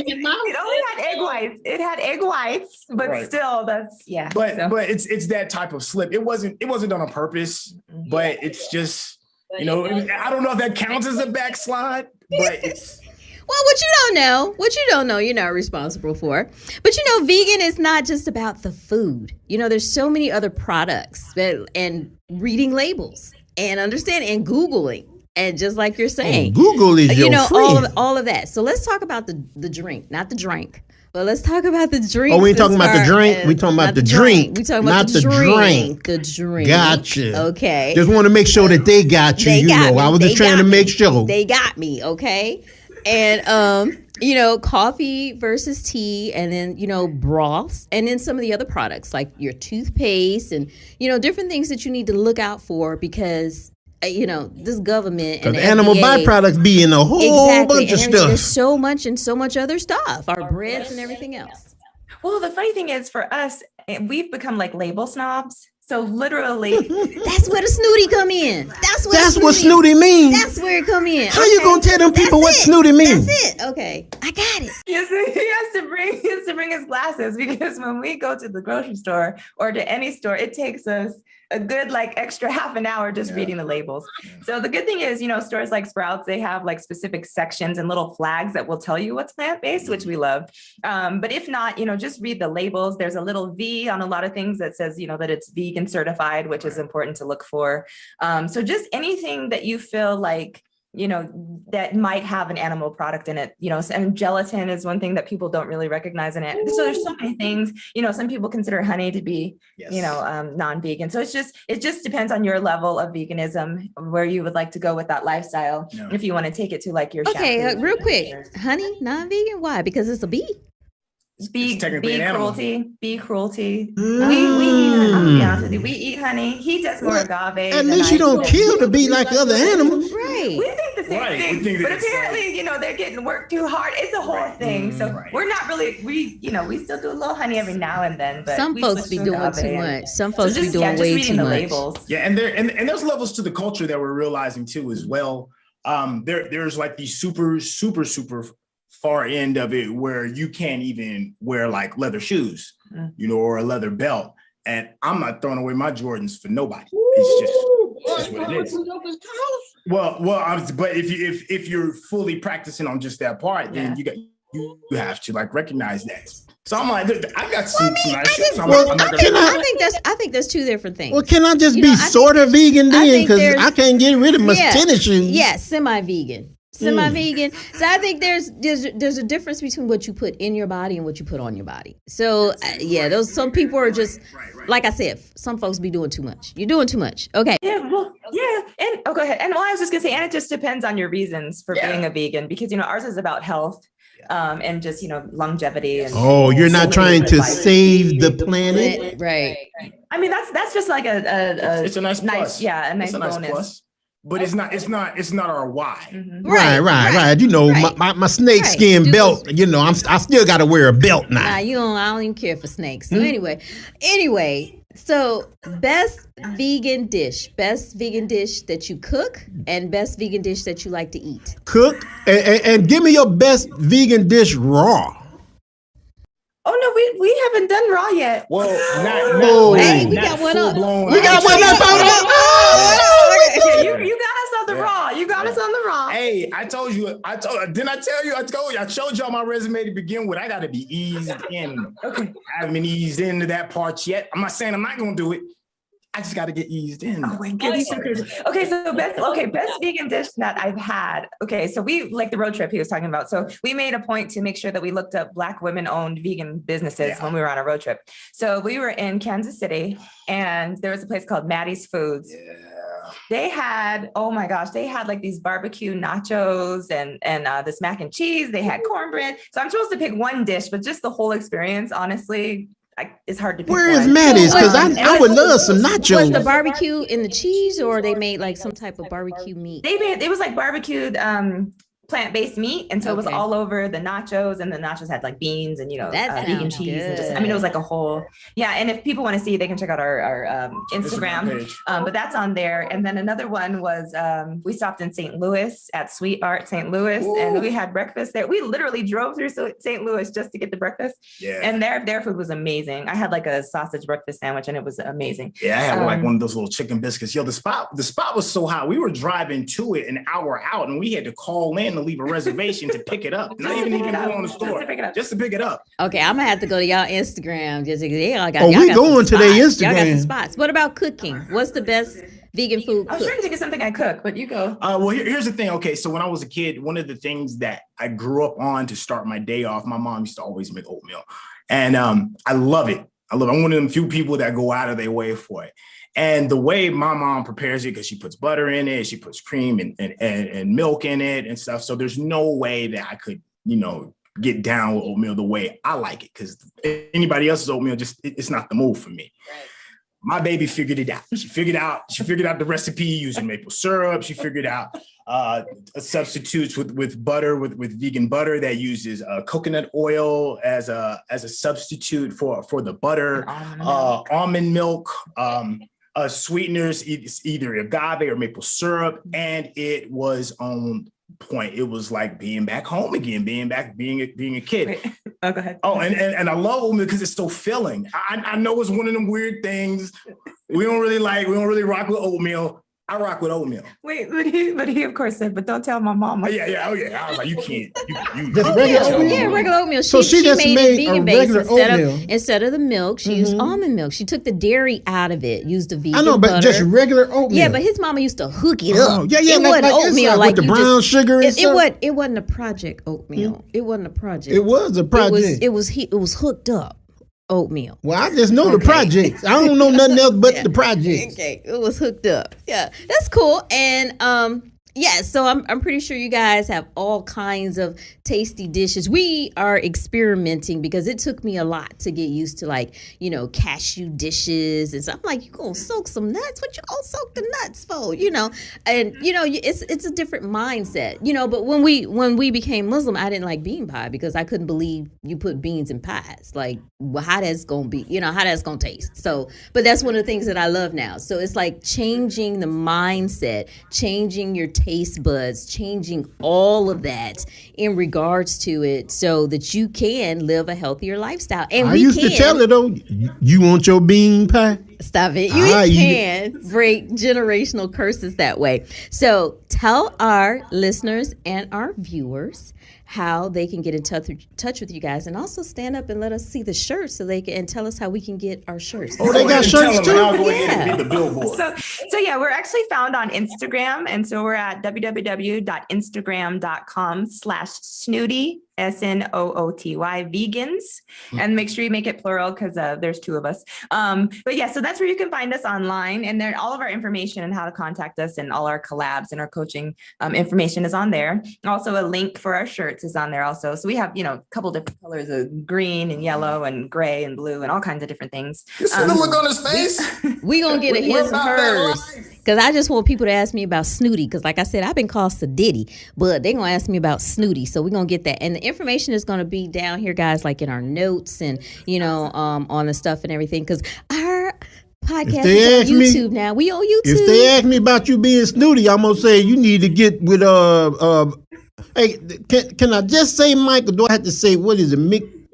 It only had egg whites. It had egg whites, but right. Still, that's But it's that type of slip. It wasn't done on purpose, but it's just, you know, I don't know if that counts as a backslide, but it's. Well, what you don't know, you're not responsible for. But, you know, vegan is not just about the food. You know, there's so many other products and reading labels and understanding and Googling. And just like you're saying, Google is your friend. all of that. So let's talk about the drink, not the drink. But let's talk about the drink. Oh, we ain't talking about the drink. We talking about the drink. We talking about the drink. The drink. Gotcha. Okay. Just want to make sure that they got you. I was just trying to make sure. They got me. Okay. And, you know, coffee versus tea, and then, you know, broths, and then some of the other products like your toothpaste and, you know, different things that you need to look out for because, you know, this government and the animal FDA, byproducts be in a whole bunch of stuff. There's so much and so much other stuff, our breads and everything else. Well, the funny thing is for us, we've become like label snobs. So literally, that's where the snooty come in. That's what snooty means. That's where it come in. How you gonna tell them people what snooty means? That's it. Okay, I got it. Yes, he has to bring his glasses because when we go to the grocery store or to any store, it takes us a good like extra half an hour just reading the labels. So the good thing is, you know, stores like Sprouts, they have like specific sections and little flags that will tell you what's plant-based, which we love. But if not, you know, just read the labels. There's a little V on a lot of things that says, you know, that it's vegan certified, which is important to look for. So just anything that you feel like, you know, that might have an animal product in it, you know, and gelatin is one thing that people don't really recognize in it. So there's so many things, you know, some people consider honey to be, you know, non-vegan. So it just depends on your level of veganism, where you would like to go with that lifestyle. No. If you want to take it to like your real quick, honey, non-vegan, why? Because it's a bee. Bee technically an animal. cruelty. Bee cruelty. We eat, I'll be honest with you, we eat honey. He does more agave. At least you don't kill the bee like other animals. Right. We think the same thing, but apparently, they're getting worked too hard. It's a whole thing. So we're not really, we still do a little honey every now and then. But some folks be doing too much. Some folks be doing way too much. Labels. Yeah, and there's levels to the culture that we're realizing too as well. There's like these super far end of it where you can't even wear like leather shoes, or a leather belt. And I'm not throwing away my Jordans for nobody. It's just what it is. Well, but if you're fully practicing on just that part, then you have to like recognize that. So I'm like, I got some nice shoes. I think that's two different things. Well, can I just be sort of vegan then? Because I can't get rid of my tennis shoes. Yeah, semi-vegan. So I think there's a difference between what you put in your body and what you put on your body. So some people are just like I said, some folks be doing too much. You're doing too much. Okay. Yeah, and go ahead. And I was just gonna say, and it just depends on your reasons for being a vegan, because ours is about health. And just longevity. And you're not trying to save the planet, right? I mean, that's just like it's a nice plus. A nice bonus. Plus. But it's not our why. Mm-hmm. Right. My snake skin belt. I still got to wear a belt now. Nah, I don't even care for snakes. So anyway. So best vegan dish that you cook, and best vegan dish that you like to eat. Cook and give me your best vegan dish raw. Oh no, we haven't done raw yet. Well, hey, we got one up. We got one up. You got us on the raw. You got us on the raw. Hey, I told you. Didn't I tell you? I showed y'all my resume to begin with. I got to be eased in. Okay. I haven't been eased into that part yet. I'm not saying I'm not going to do it. I just got to get eased in. Oh my goodness. Okay, so best vegan dish that I've had. Okay, so we like the road trip he was talking about. So we made a point to make sure that we looked up Black women-owned vegan businesses when we were on a road trip. So we were in Kansas City, and there was a place called Maddie's Foods. Yeah. They had, oh my gosh, they had like these barbecue nachos and this mac and cheese. They had cornbread. So I'm supposed to pick one dish, but just the whole experience, honestly, it's hard to pick. Where is Maddie's? Because I would love some nachos. Was the barbecue in the cheese, or they made like some type of barbecue meat? It was like barbecued plant-based meat, and so it was all over the nachos, and the nachos had like beans and vegan cheese and just, it was like a whole and if people want to see, they can check out our Instagram but that's on there. And then another one was we stopped in St. Louis at Sweet Art St. Louis. Ooh. And we had breakfast there. We literally drove through St. Louis just to get the breakfast. And their food was amazing. I had like a sausage breakfast sandwich, and it was amazing. I had like one of those little chicken biscuits. The spot was so hot. We were driving to it an hour out, and we had to call in to leave a reservation to pick it up. Not even go on the store. Just to pick it up. Okay, I'm gonna have to go to y'all Instagram. We going to their Instagram. Y'all got some spots. What about cooking? What's the best vegan food? I was trying to think of something I cook, but you go. Well, here's the thing. Okay, so when I was a kid, one of the things that I grew up on to start my day off, my mom used to always make oatmeal, and I love it. I'm one of them few people that go out of their way for it. And the way my mom prepares it, because she puts butter in it, she puts cream and milk in it and stuff. So there's no way that I could, get down with oatmeal the way I like it, because anybody else's oatmeal it's not the move for me. Right. My baby figured it out. She figured out the recipe using maple syrup. She figured out substitutes with butter, with vegan butter that uses coconut oil as a substitute for the butter, almond milk. Sweeteners, either agave or maple syrup, and it was on point. It was like being back home again, being a kid. Wait. Oh, go ahead. Oh, and I love oatmeal because it's so filling. I know it's one of them weird things we don't really rock with oatmeal. I rock with oatmeal. Wait, but he of course said, but don't tell my mama. Yeah. Oh yeah. I was like, you can't. Regular oatmeal. She just made it vegan based instead of the milk. She used almond milk. She took the dairy out of it. Used the vegan. I know, but butter. Just regular oatmeal. Yeah, but his mama used to hook it up. It wasn't oatmeal like with the brown sugar. And stuff. It wasn't a project oatmeal. It wasn't a project. It was a project. It was hooked up oatmeal. Well, I just know the projects. I don't know nothing else but the projects. Okay, it was hooked up. Yeah, that's cool. And Yeah, so I'm pretty sure you guys have all kinds of tasty dishes. We are experimenting because it took me a lot to get used to, like, you know, cashew dishes and stuff. I'm like, you gonna soak some nuts? What you gonna soak the nuts for? You know, and you know, it's a different mindset. You know, but when we became Muslim, I didn't like bean pie because I couldn't believe you put beans in pies. Like, well, how that's gonna be? You know, how that's gonna taste? So, but that's one of the things that I love now. So it's like changing the mindset, changing your taste buds, changing all of that in regards to it so that you can live a healthier lifestyle. And I used to tell her, though, you want your bean pie? Stop it. You can break generational curses that way. So tell our listeners and our viewers how they can get in touch with you guys, and also stand up and let us see the shirts so they can, and tell us how we can get our shirts. Oh, they got shirts too? Yeah. The billboard. So yeah, we're actually found on Instagram. And so we're at www.instagram.com/snooty, SNOOTY vegans. And make sure you make it plural because there's two of us. But yeah, so that's where you can find us online. And then all of our information and how to contact us and all our collabs and our coaching information is on there. Also, a link for our shirts is on there also. So we have, you know, a couple different colors of green and yellow and gray and blue and all kinds of different things. You see the look on his face? We gonna get a his and hers. Because I just want people to ask me about Snooty. Because like I said, I've been called Sadiddy, but they're going to ask me about Snooty. So we're going to get that. And the information is going to be down here, guys, like in our notes and, you know, on the stuff and everything. Because our podcast is on YouTube now. We on YouTube. If they ask me about you being Snooty, I'm going to say you need to get with, hey, can I just say Mike, or do I have to say, what is it,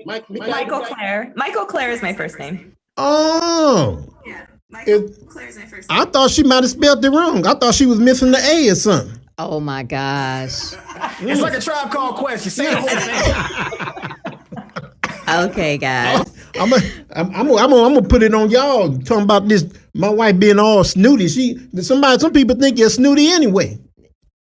Michael Clare. Michael Clare is my first name. Oh. Yeah. Michael Clare is my first name. I thought she might have spelled it wrong. I thought she was missing the A or something. Oh my gosh. It's like a Tribe Called Quest. You say the whole thing. Okay, guys. I'm gonna put it on y'all talking about this. My wife being all snooty. Some people think you're snooty anyway.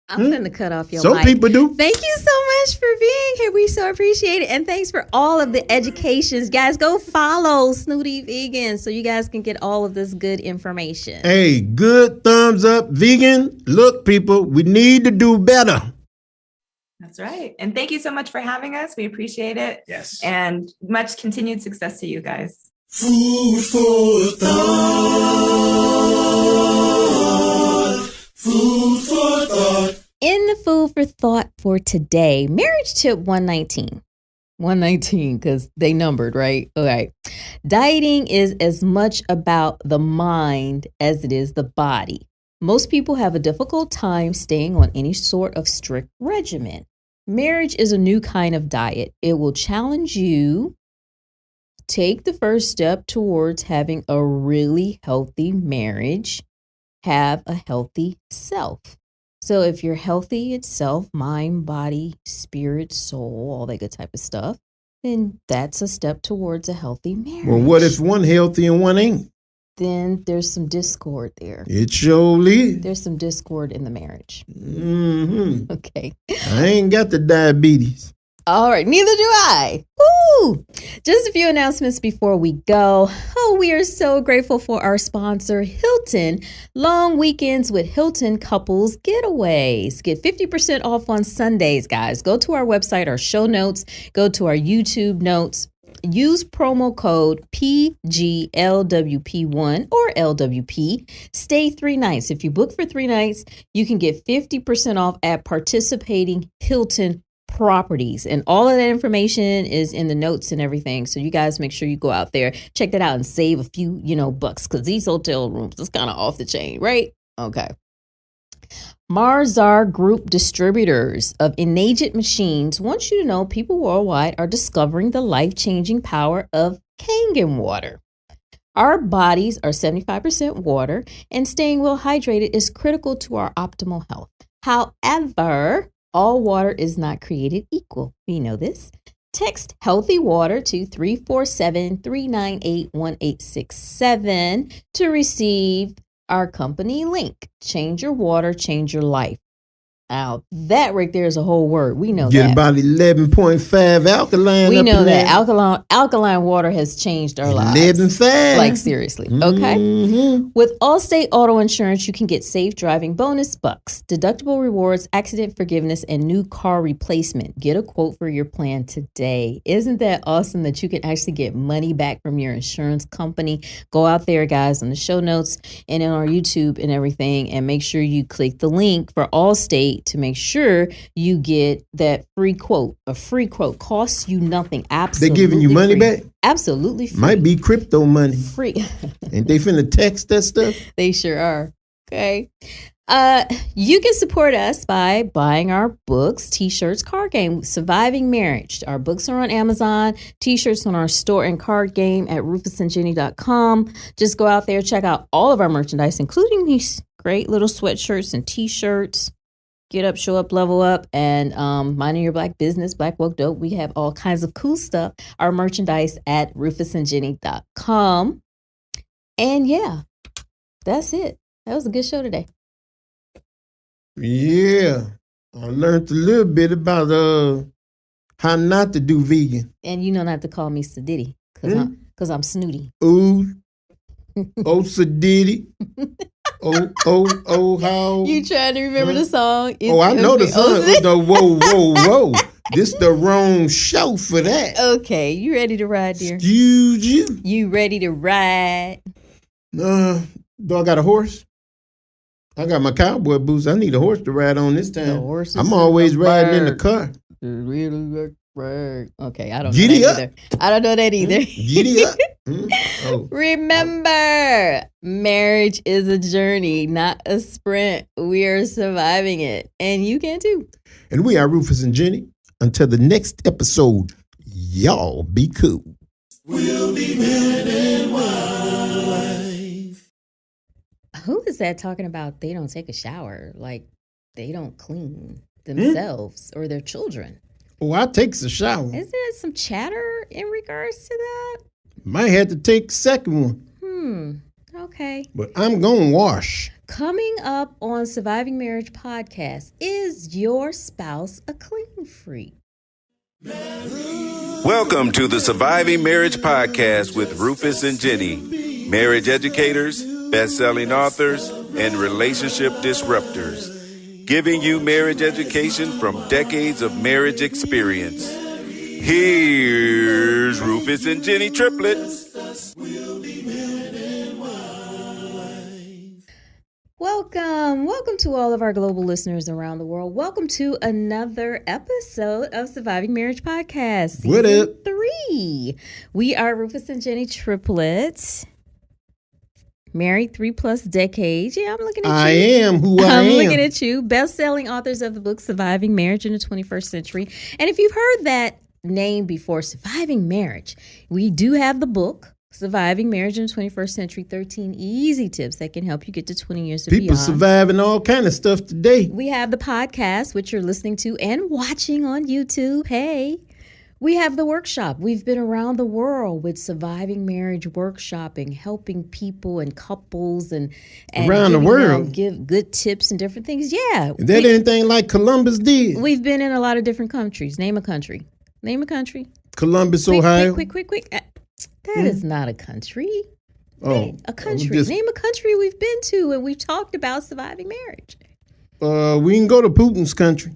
I'm going to cut off your mic. Some people do. Thank you so much for being here. We so appreciate it. And thanks for all of the educations. Guys, go follow Snooty Vegan so you guys can get all of this good information. Hey, good thumbs up, vegan. Look, people, we need to do better. That's right. And thank you so much for having us. We appreciate it. Yes. And much continued success to you guys. Food for thought. Food for thought. In the food for thought for today, marriage tip 119. 119 because they numbered, right? Okay. Dieting is as much about the mind as it is the body. Most people have a difficult time staying on any sort of strict regimen. Marriage is a new kind of diet. It will challenge you. Take the first step towards having a really healthy marriage. Have a healthy self. So if you're healthy itself, mind, body, spirit, soul, all that good type of stuff, then that's a step towards a healthy marriage. Well, what if one healthy and one ain't? Then there's some discord there. It surely. There's some discord in the marriage. Mm-hmm. Okay. I ain't got the diabetes. All right, neither do I. Woo! Just a few announcements before we go. Oh, we are so grateful for our sponsor, Hilton. Long weekends with Hilton couples getaways. Get 50% off on Sundays, guys. Go to our website, our show notes. Go to our YouTube notes. Use promo code PGLWP1 or LWP. Stay 3 nights. If you book for 3 nights, you can get 50% off at participating Hilton properties, and all of that information is in the notes and everything. So you guys make sure you go out there, check that out, and save a few, bucks, because these hotel rooms is kind of off the chain, right? Okay. Marzar Group distributors of Enagent machines wants you to know people worldwide are discovering the life-changing power of Kangen water. Our bodies are 75% water, and staying well hydrated is critical to our optimal health. However, all water is not created equal. We know this. Text healthy water to 347-398-1867 to receive our company link. Change your water, change your life. Now, that right there is a whole word. We know Get that. about 11.5 alkaline. We up know in that there. alkaline water has changed our lives. 11.5. Like, seriously. Okay. Mm-hmm. With Allstate Auto Insurance, you can get safe driving bonus bucks, deductible rewards, accident forgiveness, and new car replacement. Get a quote for your plan today. Isn't that awesome that you can actually get money back from your insurance company? Go out there, guys, on the show notes and on our YouTube and everything, and make sure you click the link for Allstate to make sure you get that free quote. A free quote costs you nothing. Absolutely, They giving you money free. back? Absolutely free. Might be crypto money. Free. Ain't they finna text that stuff? They sure are. Okay. You can support us by buying our books, t-shirts, card game, Surviving Marriage. Our books are on Amazon, t-shirts on our store and card game at rufusandjenny.com. Just go out there, check out all of our merchandise, including these great little sweatshirts and t-shirts. Get up, show up, level up, and minding your black business, Black Woke Dope. We have all kinds of cool stuff. Our merchandise at rufusandjenny.com. And yeah, that's it. That was a good show today. Yeah. I learned a little bit about how not to do vegan. And you know not to call me Sadiddy, because I'm snooty. Ooh. Oh, Sadiddy. How. You trying to remember the song? I know the song. Whoa. This the wrong show for that. Okay, you ready to ride, dear? Excuse you. You ready to ride? Do I got a horse? I got my cowboy boots. I need a horse to ride on this time. I'm always riding in the car. Okay, I don't Giddy know that up. either. I don't know that either. Giddy up. Remember, marriage is a journey, not a sprint. We are surviving it, and you can too. And we are Rufus and Jenny. Until the next episode, y'all be cool. We'll be man and wife. Who is that talking about they don't take a shower? Like they don't clean themselves or their children? Oh, I takes a shower. Isn't there some chatter in regards to that? Might have to take the second one. Okay. But I'm going to wash. Coming up on Surviving Marriage Podcast, is your spouse a clean freak? Welcome to the Surviving Marriage Podcast with Rufus and Jenny, marriage educators, best-selling authors, and relationship disruptors, giving you marriage education from decades of marriage experience. Here's Rufus and Jenny triplets. Welcome to all of our global listeners around the world. Welcome to another episode of Surviving Marriage Podcast, What up? Season 3. We are Rufus and Jenny triplets, married 3+ decades. Yeah, I'm looking at you. I am who I am. I'm looking at you. Best-selling authors of the book Surviving Marriage in the 21st Century. And if you've heard that name before, Surviving Marriage, we do have the book Surviving Marriage in the 21st Century, 13 easy tips that can help you get to 20 years or People beyond. surviving all kind of stuff today. We have the podcast, which you're listening to and watching on YouTube. Hey, we have the workshop. We've been around the world with Surviving Marriage workshopping, helping people and couples and around the world, give good tips and different things. Yeah. Is that anything like Columbus did? We've been in a lot of different countries. Name a country. Columbus, Ohio. Quick. That is not a country. Oh, a country. Name a country we've been to and we've talked about surviving marriage. We can go to Putin's country.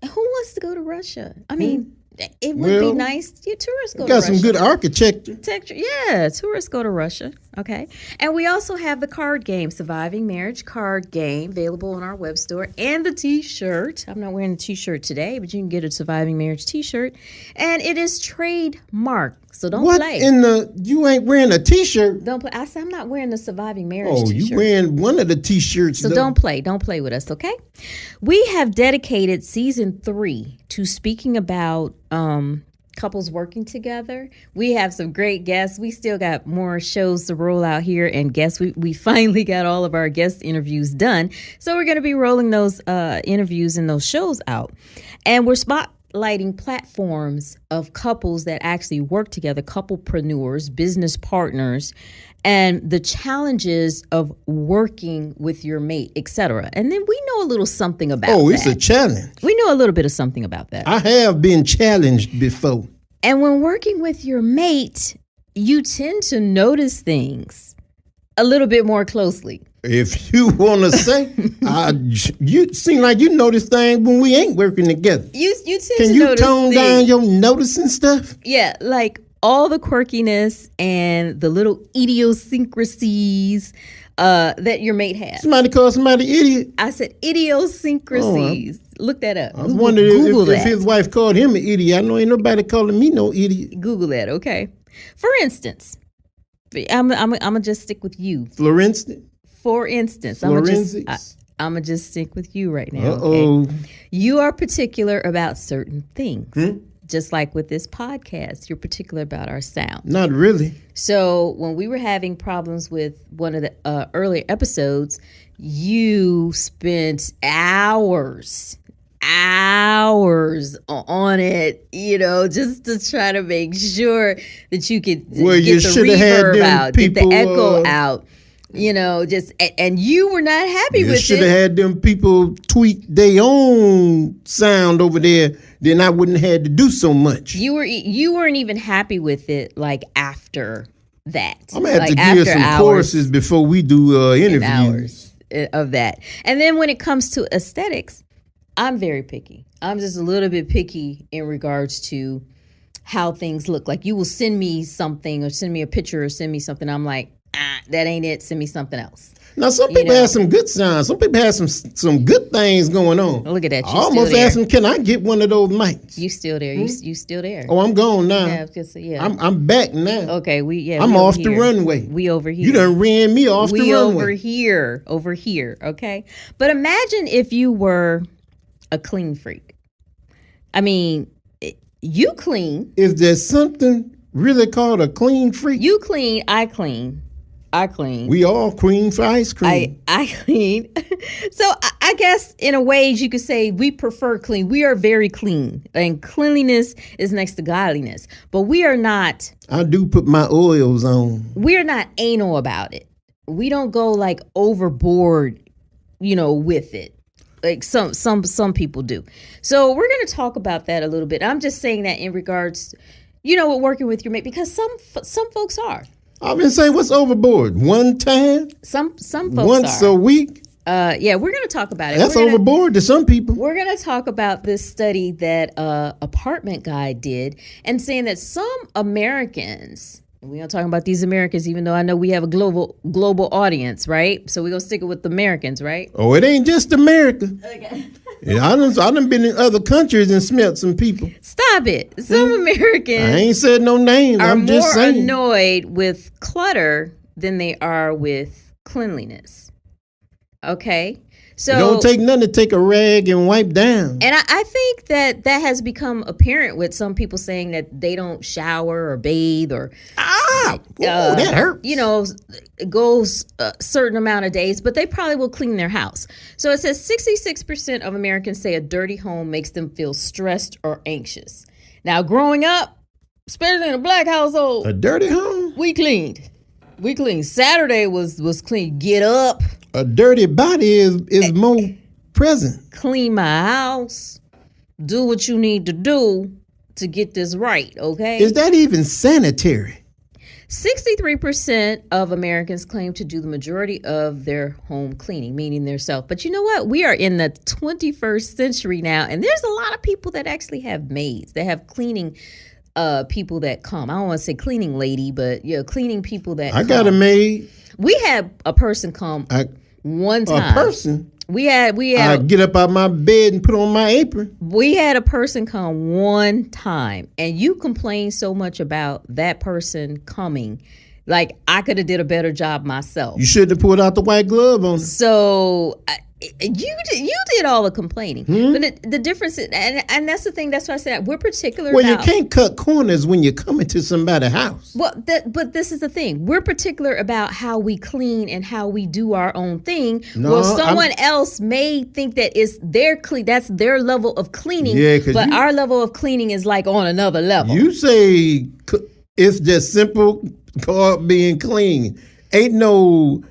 Who wants to go to Russia? I mean, it would be nice. Tourists go to Russia. Got some good architecture. Yeah, tourists go to Russia. Okay. And we also have the card game, Surviving Marriage card game, available on our web store, and the t-shirt. I'm not wearing the t-shirt today, but you can get a Surviving Marriage t-shirt. And it is trademarked. So don't play. You ain't wearing a t-shirt. Don't play. I said I'm not wearing the Surviving Marriage t-shirt. You wearing one of the t-shirts. So don't play with us, okay? We have dedicated season 3 to speaking about couples working together. We have some great guests. We still got more shows to roll out here and guests. We finally got all of our guest interviews done. So we're going to be rolling those interviews and those shows out. And we're spotlighting platforms of couples that actually work together, couplepreneurs, business partners, and the challenges of working with your mate, etc. And then we know a little something about that. Oh, it's a challenge. We know a little bit of something about that. I have been challenged before. And when working with your mate, you tend to notice things a little bit more closely. If you want to say, you seem like you notice things when we ain't working together. You tend Can to you notice tone things. down your noticing stuff? Yeah, like all the quirkiness and the little idiosyncrasies that your mate has. Somebody call somebody idiot. I said idiosyncrasies. Look that up. I was wondering if his wife called him an idiot. I know ain't nobody calling me no idiot. Google that, okay? For instance, I'm gonna just stick with you. For instance, I'm gonna just stick with you right now. Uh-oh. Okay? You are particular about certain things. Just like with this podcast, you're particular about our sound. Not really. So when we were having problems with one of the earlier episodes, you spent hours on it, just to try to make sure that you could get the reverb out, get the echo out. And you were not happy with it. You should have had them people tweak their own sound over there. Then I wouldn't have had to do so much. You weren't even happy with it after that. I'm gonna have to give some courses before we do interviews of that. And then when it comes to aesthetics, I'm very picky. I'm just a little bit picky in regards to how things look. Like you will send me something or send me a picture or send me something. I'm like, that ain't it. Send me something else. Now, some people have some good sounds. Some people have some good things going on. Look at that. I almost asked them, can I get one of those mics? You still there. You still there. Oh, I'm gone now. Yeah. I'm back now. Okay. I'm off the runway. We over here. You done ran me off the runway. Over here. Okay. But imagine if you were a clean freak. I mean, you clean. Is there something really called a clean freak? You clean. I clean. We all clean for ice cream. I clean. So I guess in a way you could say we prefer clean. We are very clean. And cleanliness is next to godliness. But we are not. I do put my oils on. We're not anal about it. We don't go overboard, with it. Like some people do. So we're going to talk about that a little bit. I'm just saying that in regards, with working with your mate, because some folks are. I've been saying, what's overboard? One time? Some folks Once are. a week? Yeah, we're going to talk about it. That's overboard to some people. We're going to talk about this study that Apartment Guy did and saying that some Americans, we're not talking about these Americans, even though I know we have a global audience, right? So we're going to stick it with the Americans, right? Oh, it ain't just America. Okay. Yeah, I done been in other countries and smelt some people. Stop it. Some Americans I ain't said no names. I'm just saying. Are more annoyed with clutter than they are with cleanliness. Okay? So it don't take nothing to take a rag and wipe down. And I think that has become apparent with some people saying that they don't shower or bathe or that hurts. Goes a certain amount of days, but they probably will clean their house. So it says 66% of Americans say a dirty home makes them feel stressed or anxious. Now, growing up, especially in a black household, a dirty home, we cleaned. Saturday was clean. Get up. A dirty body is more present. Clean my house. Do what you need to do to get this right, okay? Is that even sanitary? 63% of Americans claim to do the majority of their home cleaning, meaning their self. But you know what? We are in the 21st century now, and there's a lot of people that actually have maids. They have cleaning people that come. I don't want to say cleaning lady, but cleaning people that come. Got a maid. We had a person come one time. A person? We had. I get up out my bed and put on my apron. We had a person come one time, and you complained so much about that person coming Like I could have did a better job myself. You should have pulled out the white glove on it. So you did all the complaining, but the difference is, and that's the thing. That's why I said we're particular. Well, about, you can't cut corners when you're coming to somebody's house. Well, but this is the thing. We're particular about how we clean and how we do our own thing. No, well, someone else may think that it's their that's their level of cleaning. Yeah, but our level of cleaning is like on another level. You say it's just simple car being clean. Ain't no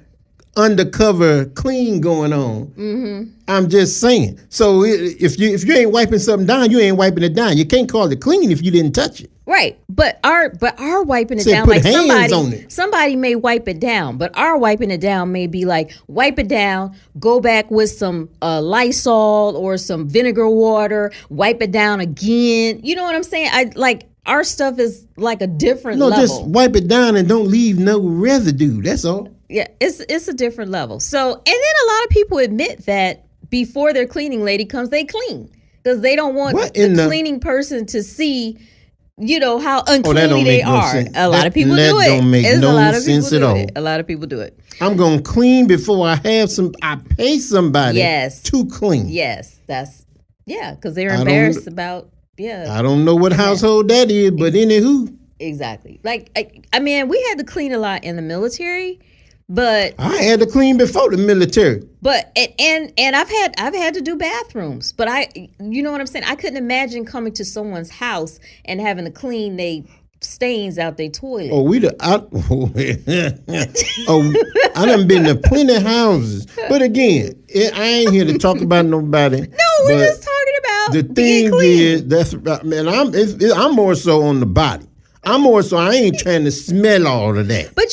undercover clean going on. Mm-hmm. I'm just saying. So if you ain't wiping something down, you ain't wiping it down. You can't call it clean if you didn't touch it. Right, but our wiping it down, like somebody may wipe it down, but our wiping it down may be like wipe it down, go back with some Lysol or some vinegar water, wipe it down again. You know what I'm saying? Our stuff is like a different level. No, just wipe it down and don't leave no residue. That's all. Yeah, it's a different level. So, and then a lot of people admit that before their cleaning lady comes, they clean because they don't want the cleaning person to see, how unclean they are. A lot of people do it. That don't make no sense at all. A lot of people do it. I'm going to clean before I pay somebody to clean. Yes, because they're embarrassed about, I don't know what household that is, but anywho. Exactly. Like, I mean, we had to clean a lot in the military. But I had to clean before the military. But and I've had to do bathrooms. But you know what I'm saying? I couldn't imagine coming to someone's house and having to clean they stains out their toilet. Oh, I done been to plenty of houses. But again, I ain't here to talk about nobody. No, we're just talking about the thing is I'm more so on the body. I ain't trying to smell all of that. But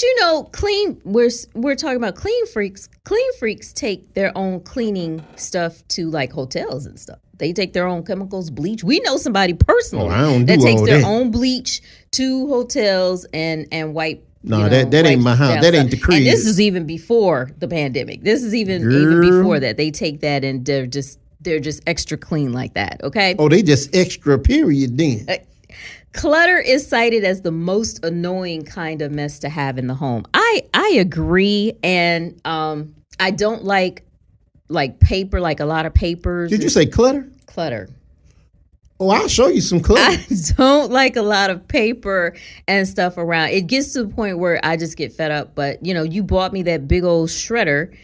clean. We're talking about clean freaks. Clean freaks take their own cleaning stuff to like hotels and stuff. They take their own chemicals, bleach. We know somebody personally that takes their own bleach to hotels and wipe. No, that ain't my house. That ain't the creed. And this is even before the pandemic. This is even before that. They take that and they're just extra clean like that. Okay. Oh, they just extra period then. Clutter is cited as the most annoying kind of mess to have in the home. I agree, and I don't like paper, like a lot of papers. Did you say clutter? Clutter. Oh, I'll show you some clutter. I don't like a lot of paper and stuff around. It gets to the point where I just get fed up. But, you bought me that big old shredder,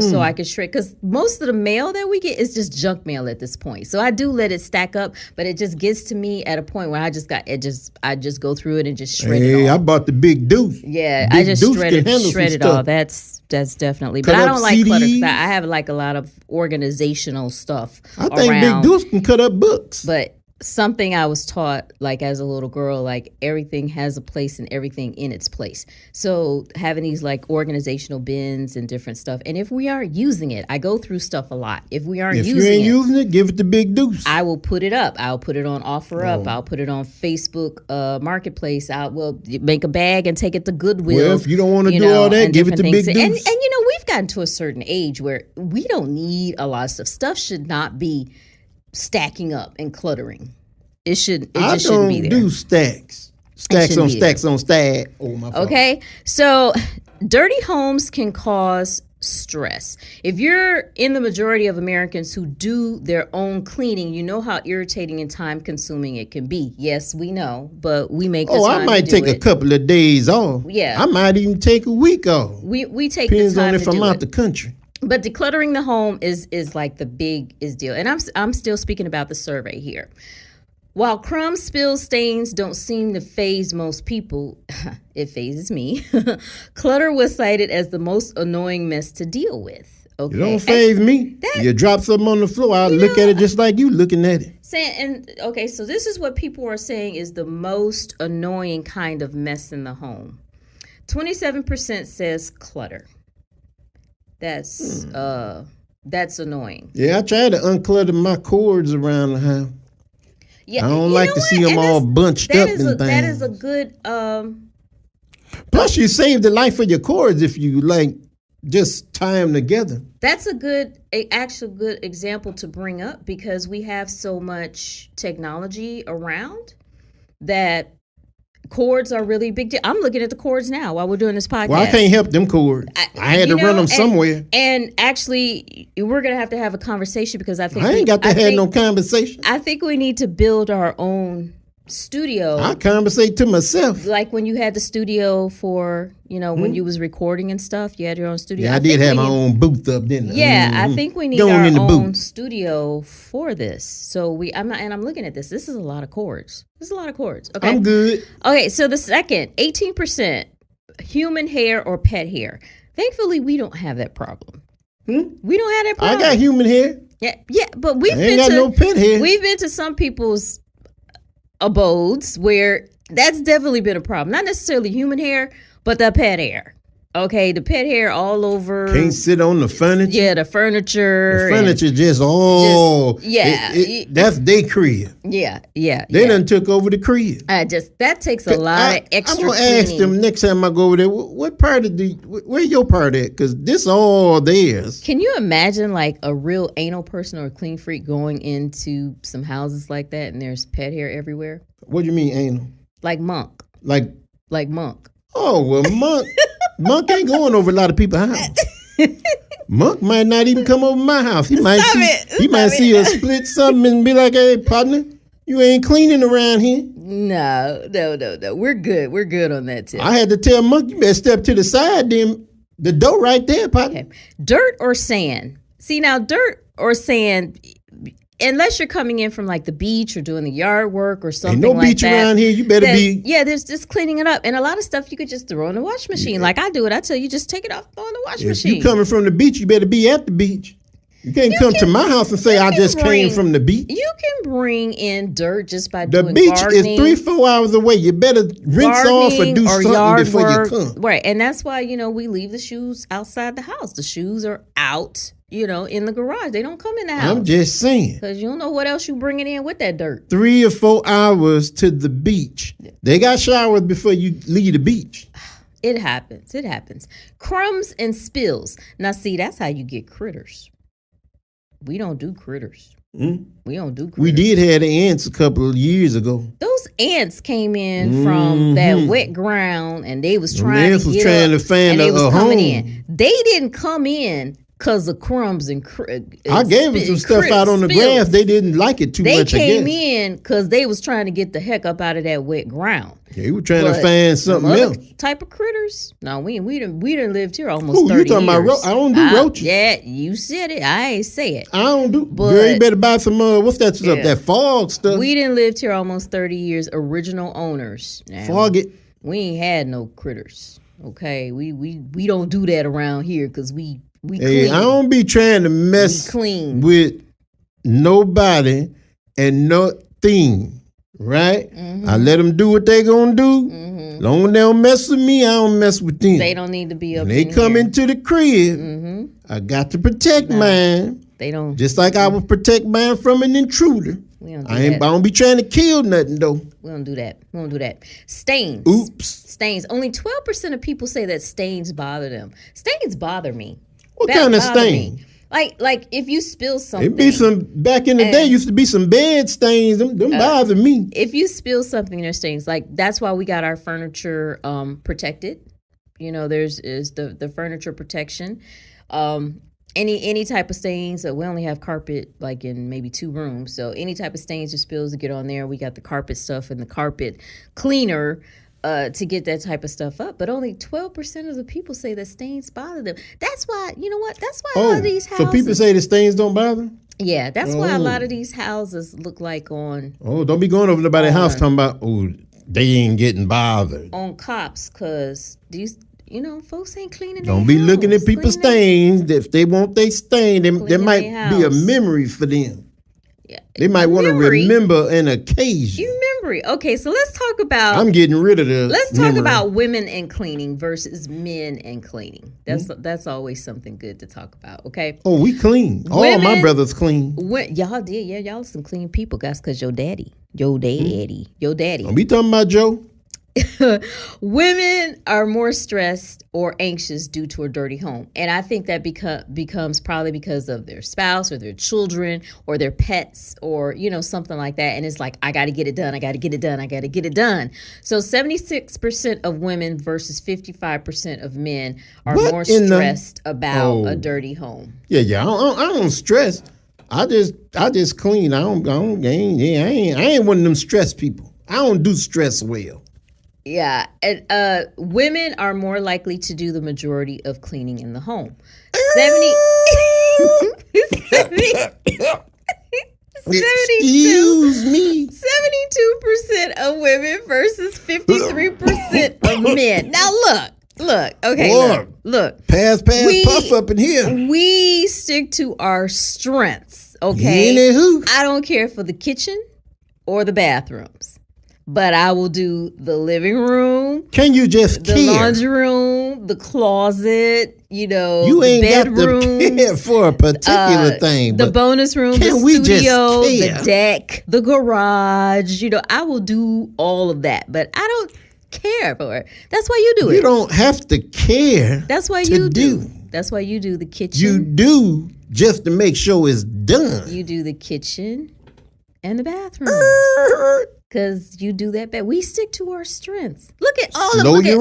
so I can shred. Because most of the mail that we get is just junk mail at this point. So I do let it stack up. But it just gets to me at a point where I just go through it and just shred it all. I bought the big deuce. Yeah, I just shred it all. That's definitely. But I don't like clutter because I have like a lot of organizational stuff. I think Big Deuce can cut up books. But something I was taught, like as a little girl, like everything has a place and everything in its place. So having these like organizational bins and different stuff. And if we aren't using it, I go through stuff a lot. If you ain't using it, give it to Big Deuce. I will put it up. I'll put it on OfferUp. I'll put it on Facebook Marketplace. I will make a bag and take it to Goodwill. Well, if you don't want to do all that, give it to Big Deuce. And we've gotten to a certain age where we don't need a lot of stuff. Stuff should not be stacking up and cluttering. It just shouldn't be there. I don't do stacks. Stacks on stacks on stack. Oh, my fault. Okay, so dirty homes can cause stress. If you're in the majority of Americans who do their own cleaning, you know how irritating and time consuming it can be. Yes, we know, but we make the time I might take a couple of days off. Yeah. I might even take a week off. We take Depends the time on if I'm out the country. But decluttering the home is like the big deal. And I'm still speaking about the survey here. While crumb spills stains don't seem to faze most people, it fazes me. Clutter was cited as the most annoying mess to deal with. Okay. It don't faze me. You drop something on the floor, I'll look at it just like you looking at it. So this is what people are saying is the most annoying kind of mess in the home. 27% says clutter. That's annoying. Yeah, I try to unclutter my cords around the house. Yeah, I don't like to see them all bunched up and things. That is a good. Plus, you save the life of your cords if you just tie them together. That's a good example to bring up because we have so much technology around that cords are really big deal. I'm looking at the cords now while we're doing this podcast. Well, I can't help them cords. I had to run them somewhere. And actually, we're going to have a conversation because I think I ain't got to have no conversation. I think we need to build our own studio. I conversate to myself. Like when you had the studio for, when you was recording and stuff, you had your own studio. Yeah, I did have my own booth up, didn't I? Yeah, I think we need our own studio for this. So I'm looking at this. This is a lot of chords. This is a lot of chords. Okay. I'm good. Okay, so the second, 18% human hair or pet hair. Thankfully, we don't have that problem. We don't have that problem. I got human hair. Yeah, but we've been to no pet hair. We've been to some people's abodes where that's definitely been a problem. Not necessarily human hair, but the pet hair. Okay, the pet hair all over. Can't sit on the furniture. Yeah, the furniture. The furniture that's their crib. Yeah. They done took over the crib. That takes a lot of extra. I'm gonna ask them next time I go over there. What part of where your part at? Because this all theirs. Can you imagine like a real anal person or a clean freak going into some houses like that and there's pet hair everywhere? What do you mean anal? Like Monk. Like Monk. Oh well, Monk. Monk ain't going over a lot of people's house. Monk might not even come over my house. He might see a split something and be like, "Hey, partner, you ain't cleaning around here." No. We're good. We're good on that too. I had to tell Monk, you better step to the side. Then the door right there, partner. Okay. Dirt or sand? See now, dirt or sand. Unless you're coming in from like the beach or doing the yard work or something like that. Ain't no beach around here. You better be. Yeah, there's just cleaning it up. And a lot of stuff you could just throw in the wash machine. Yeah. Like I do it. I tell you, just take it off, throw in the wash machine. If you coming from the beach, you better be at the beach. You can't come to my house and say, I just came from the beach. You can bring in dirt just by doing gardening. The beach is 3-4 hours away. You better rinse off or do something before you come. Right. And that's why, we leave the shoes outside the house. The shoes are out. In the garage. They don't come in the house. I'm just saying. Because you don't know what else you bringing in with that dirt. 3 or 4 hours to the beach. They got showers before you leave the beach. It happens. Crumbs and spills. Now, see, that's how you get critters. We don't do critters. We don't do critters. We did have the ants a couple of years ago. Those ants came in from that wet ground, and they was trying to find a home. In. They didn't come in because of crumbs and I gave them some stuff out on the grass. They didn't like it too much. They came in because they was trying to get the heck up out of that wet ground. They were trying to find something else. Type of critters? No, we done lived here almost 30 you talking years. About I don't do roaches. Yeah, you said it. I ain't say it. I don't do. Girl, you better buy some. What's that stuff? That fog stuff. We done lived here almost 30 years. Original owners. Now, fog it. We ain't had no critters. Okay, we don't do that around here because we clean. I don't be trying to mess with nobody and nothing, right? I let them do what they gonna do. Long as they don't mess with me, I don't mess with them. They don't need to be up. When they come into the crib, I got to protect mine. They don't. Just like I would protect mine from an intruder. I don't be trying to kill nothing though. We don't do that. Stains. Oops. Stains. Only 12% of people say that stains bother them. Stains bother me. What kind of stain? Like if you spill something. It be some back in the day used to be some bed stains. Them bother me. If you spill something, there's stains. Like that's why we got our furniture protected. There's the furniture protection. Any type of stains. We only have carpet like in maybe 2 rooms. So any type of stains or spills to get on there, we got the carpet stuff and the carpet cleaner. To get that type of stuff up, but only 12% of the people say that stains bother them. That's why, that's why a lot of these houses. So people say the stains don't bother them? Yeah, that's why a lot of these houses look like on. Oh, don't be going over nobody's house talking about, they ain't getting bothered. On cops, because these, folks ain't cleaning Don't be looking at people's stains. If they want they stain, there might be a memory for them. Yeah. They might want to remember an occasion. Memory. Okay, so let's talk about. I'm getting rid of the. Let's talk about women and cleaning versus men and cleaning. That's always something good to talk about. Okay. Oh, we clean. All my brothers clean. Y'all did, yeah. Y'all some clean people, guys. Cause your daddy. Don't be talking about Joe. Women are more stressed or anxious due to a dirty home. And I think that becomes probably because of their spouse or their children or their pets or, something like that. And it's like, I got to get it done. I got to get it done. I got to get it done. So 76% of women versus 55% of men are more stressed about a dirty home. Yeah. I don't stress. I just clean. I ain't one of them stress people. I don't do stress well. Yeah, and women are more likely to do the majority of cleaning in the home. 72% of women versus 53% of men. Now look. Okay, look. Pass, puff up in here. We stick to our strengths. Okay, Anywho. I don't care for the kitchen or the bathrooms. But I will do the living room. Can you just the laundry room, the closet, You the ain't bedroom, got to care for a particular thing. The bonus room, the studio, the deck, the garage. I will do all of that. But I don't care for it. That's why you do it. You don't have to care. That's why you do. That's why you do the kitchen. You do just to make sure it's done. You do the kitchen and the bathroom. Because you do that bad. We stick to our strengths. Look at all look at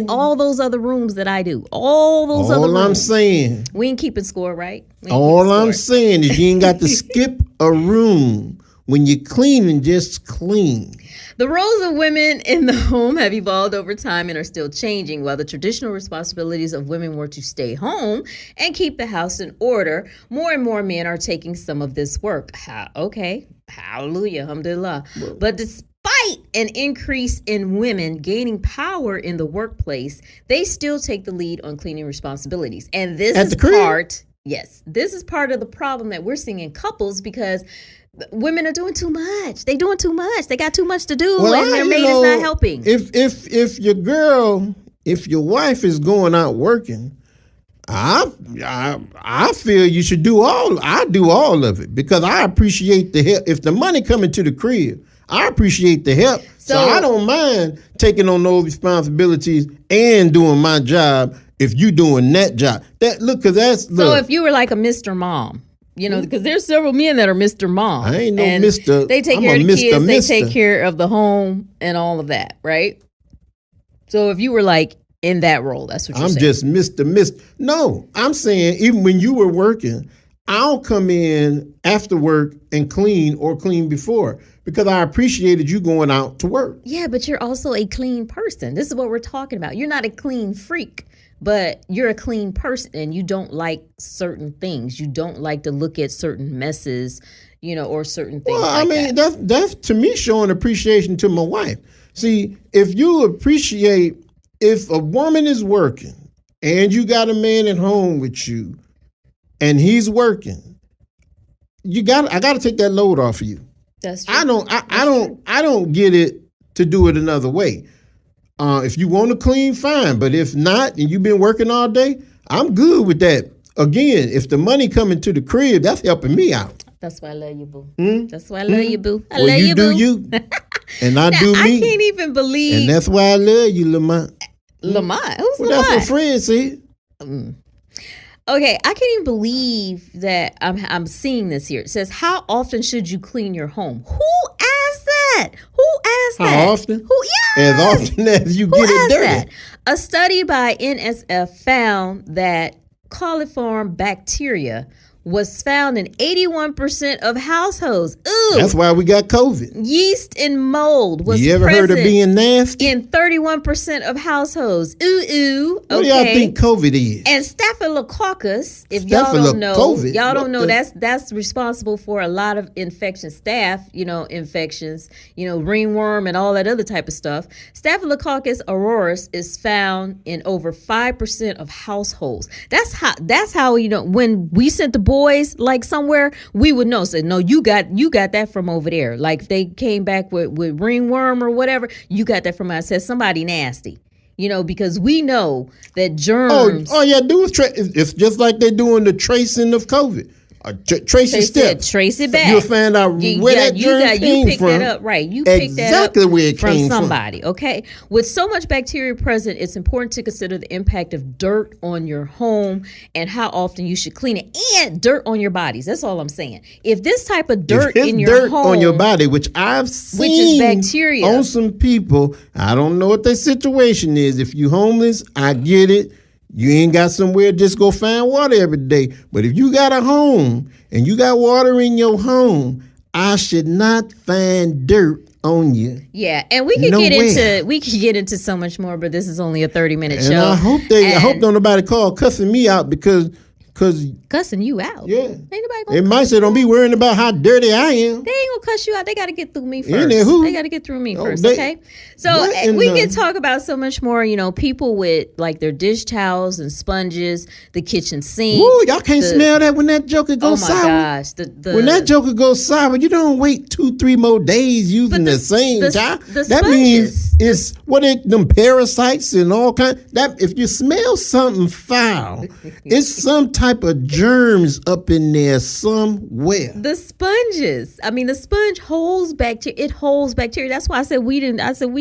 all those other rooms that I do. All those other rooms. All I'm saying. We ain't keeping score, right? All I'm saying is you ain't got to skip a room. When you clean and just clean. The roles of women in the home have evolved over time and are still changing. While the traditional responsibilities of women were to stay home and keep the house in order, more and more men are taking some of this work. Okay, hallelujah, alhamdulillah. But despite an increase in women gaining power in the workplace, they still take the lead on cleaning responsibilities. And this is part of the problem that we're seeing in couples because women are doing too much. They doing too much. They got too much to do, and their mate is not helping. If your wife is going out working, I feel you should do all. I do all of it because I appreciate the help. If the money coming to the crib, I appreciate the help. So I don't mind taking on those responsibilities and doing my job. If you doing that job, So if you were like a Mr. Mom. Because there's several men that are Mr. Mom. I ain't no Mr. They take care of the kids. They take care of the home and all of that, right? So if you were like in that role, that's what you're saying. I'm just Mr. No, I'm saying even when you were working, I'll come in after work and clean or clean before because I appreciated you going out to work. Yeah, but you're also a clean person. This is what we're talking about. You're not a clean freak. But you're a clean person and you don't like certain things. You don't like to look at certain messes, or certain things. Well, that's to me showing appreciation to my wife. See, if a woman is working and you got a man at home with you and he's working, I got to take that load off of you. That's true. I don't get it to do it another way. If you want to clean, fine. But if not, and you've been working all day, I'm good with that. Again, if the money coming to the crib, that's helping me out. That's why I love you, boo. That's why I love you, boo. I love you, you, boo. You, and I do me. I can't even believe. And that's why I love you, Lamont. Lamont? Who's Lamont? That's what Fred said. Okay, I can't even believe that I'm seeing this here. It says, how often should you clean your home? Who asked that? Who asked that? How often? As often as you get it dirty. That? A study by NSF found that coliform bacteria was found in 81% of households. Ooh. That's why we got COVID. Yeast and mold was present. You ever heard of being nasty? In 31% of households. Ooh. What do y'all think COVID is? And Staphylococcus, if y'all don't know, that's responsible for a lot of infections, infections, ringworm and all that other type of stuff. Staphylococcus aureus is found in over 5% of households. That's how when we sent the boys like somewhere, we would know. So no, you got that from over there. Like if they came back with ringworm or whatever, you got that from us. Said somebody nasty, because we know that germs. All you do is it's just like they're doing the tracing of COVID. Trace your steps. Trace it back. You'll find out where that germ came picked from. That up, right? You picked exactly that up where it from came somebody. Okay. With so much bacteria present, it's important to consider the impact of dirt on your home and how often you should clean it, and dirt on your bodies. That's all I'm saying. If this type of dirt in your home, on your body, which I've seen, which is bacteria on some people, I don't know what their situation is. If you homeless, I get it. You ain't got somewhere, just go find water every day. But if you got a home and you got water in your home, I should not find dirt on you. Yeah, and we could get into so much more, but this is only a 30-minute show. I hope don't nobody call cussing me out because cussing you out. Yeah. Ain't nobody gonna it might say don't be worrying about how dirty I am. They ain't gonna cuss you out. They gotta get through me first. They gotta get through me first, okay? So we can talk about so much more, people with like their dish towels and sponges, the kitchen sink. Woo, y'all can't smell that when that joker goes sour. Oh my gosh. When that joker goes sour, you don't wait 2-3 more days using the same towel. That means it's them parasites and all kind. That if you smell something foul, it's some type of germs up in there somewhere. The sponges. I mean, the sponge holds bacteria. It holds bacteria. That's why I said we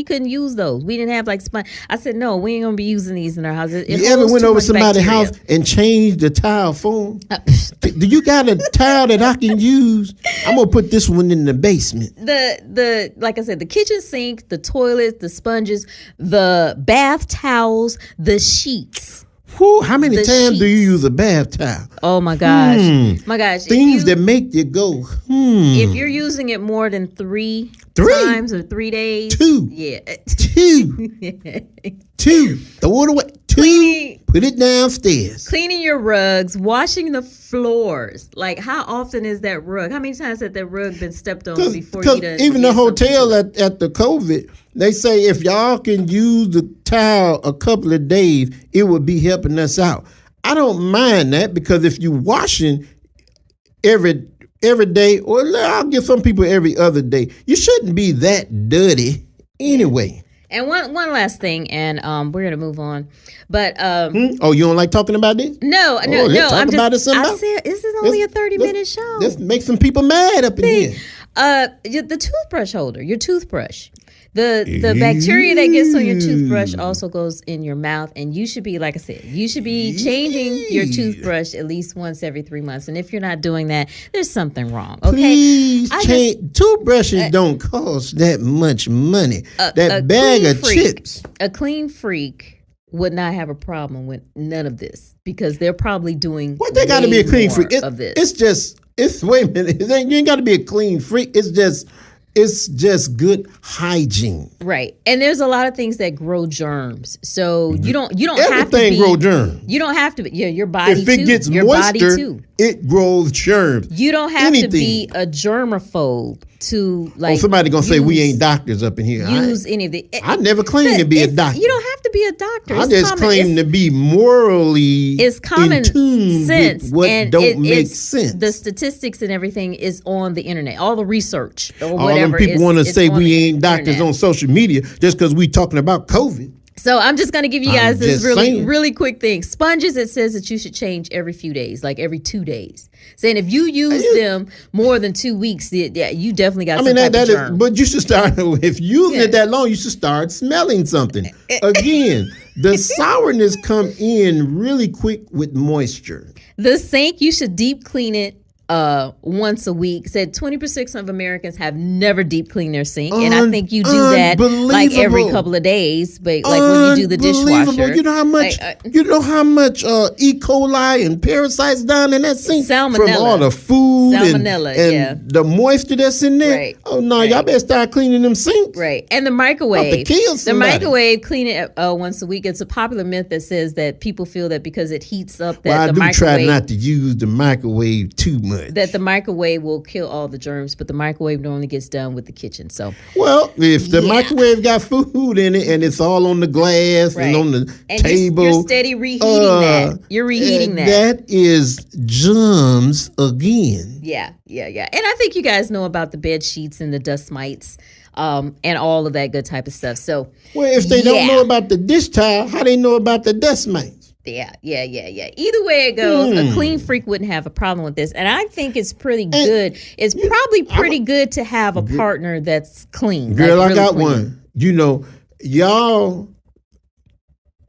couldn't use those. We didn't have like sponge. I said no, we ain't gonna be using these in our house. You ever went over somebody's house and changed the towel for them? Do you got a towel that I can use? I'm gonna put this one in the basement. The like I said, the kitchen sink, the toilet, the sponges, the bath towels, the sheets. Whew, how many times do you use a bath towel? Oh my gosh. My gosh. Things that make you go, If you're using it more than three times or 3 days. 2. Yeah. 2. 2. Throw it away. Put it downstairs. Cleaning your rugs, washing the floors. Like, how often is that rug? How many times has that rug been stepped on before you done? Even the hotel at the COVID, they say if y'all can use the towel a couple of days, it would be helping us out. I don't mind that because if you washing every day, or I'll give some people every other day, you shouldn't be that dirty anyway. And one last thing, and we're gonna move on. But oh, you don't like talking about this? No. I'm just. I said this is only a 30-minute show. Let's make some people mad up in here. The toothbrush holder, your toothbrush. The bacteria that gets on your toothbrush also goes in your mouth, and you should be, like I said, you should be changing your toothbrush at least once every 3 months. And if you're not doing that, there's something wrong. Okay, please change. Toothbrushes don't cost that much money. That bag of chips. A clean freak would not have a problem with none of this because they're probably doing. What they got to be a clean freak of this. It's wait a minute. You ain't got to be a clean freak. It's just good hygiene. Right. And there's a lot of things that grow germs. So you don't have to be. Everything grow germs. You don't have to be. Yeah, your body if it gets your moisture, body too. It grows germs. You don't have to be a germaphobe to like. Somebody gonna say we ain't doctors up in here. Use any of the. I never claimed to be a doctor. You don't have to be a doctor. I just claim to be morally. It's common sense. What don't make sense. The statistics and everything is on the internet. All the research or all whatever. All them people want to say we ain't doctors on social media just because we talking about COVID. So I'm just going to give you guys this really quick thing. Sponges, it says that you should change every few days, like every 2 days. Saying if you use them more than 2 weeks, you definitely got some type of germ. But you should start, if using it that long, you should start smelling something. Again, the sourness come in really quick with moisture. The sink, you should deep clean it once a week. Said 20% of Americans have never deep cleaned their sink, and I think you do that like every couple of days. But like when you do the dishwasher, you know how much E. coli and parasites down in that sink salmonella, from all the food and the moisture that's in there. Right. Oh no, y'all better start cleaning them sinks. Right, and the microwave. The microwave, clean it once a week. It's a popular myth that says that people feel that because it heats up that the microwave. I do try not to use the microwave too much. That the microwave will kill all the germs, but the microwave normally gets done with the kitchen. So, well, if the microwave got food in it and it's all on the glass and on the table, you're steady reheating that. You're reheating that. That is germs again. Yeah. And I think you guys know about the bed sheets and the dust mites, and all of that good type of stuff. So, well, if they don't know about the dish towel, how they know about the dust mites? Yeah. Either way it goes, a clean freak wouldn't have a problem with this. And I think it's pretty good. It's probably pretty good to have a partner that's clean. Girl, like I got one. You know, y'all,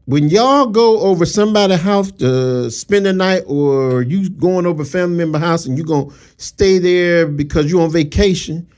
when y'all go over somebody's house to spend the night, or you going over a family member house and you going to stay there because you on vacation,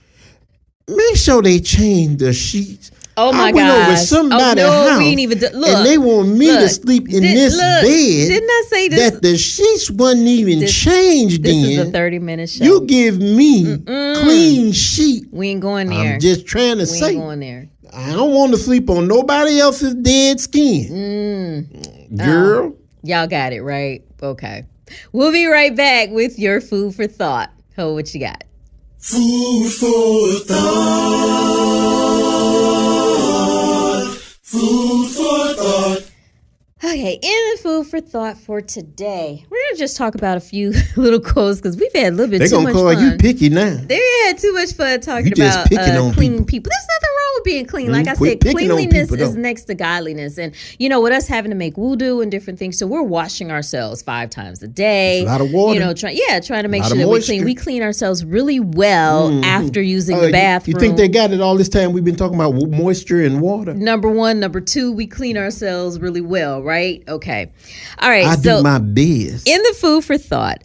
make sure they change the sheets. Oh my God! I went over somebody's house, we ain't even and they want me to sleep in this bed. Didn't I say this? That the sheets wasn't even changed. This is a 30-minute show. You give me clean sheet. We ain't going there. I'm just trying to say. We ain't going there. I don't want to sleep on nobody else's dead skin. Girl. Y'all got it, right? Okay. We'll be right back with your food for thought. Ho, what you got? Food for thought. Food for thought. Okay, in the food for thought for today, we're going to just talk about a few little quotes because we've had a little bit too much fun. They're going to call you picky now. They had too much fun talking about clean people. There's nothing wrong with being clean. Like I said, cleanliness is next to godliness. And, you know, with us having to make wudu and different things, so we're washing ourselves 5 times a day. That's a lot of water. You know, trying to make sure that we clean. We clean ourselves really well after using the bathroom. You think they got it all this time we've been talking about moisture and water? Number 1. Number 2, we clean ourselves really well, right? Okay. All right. I do my best. In the food for thought,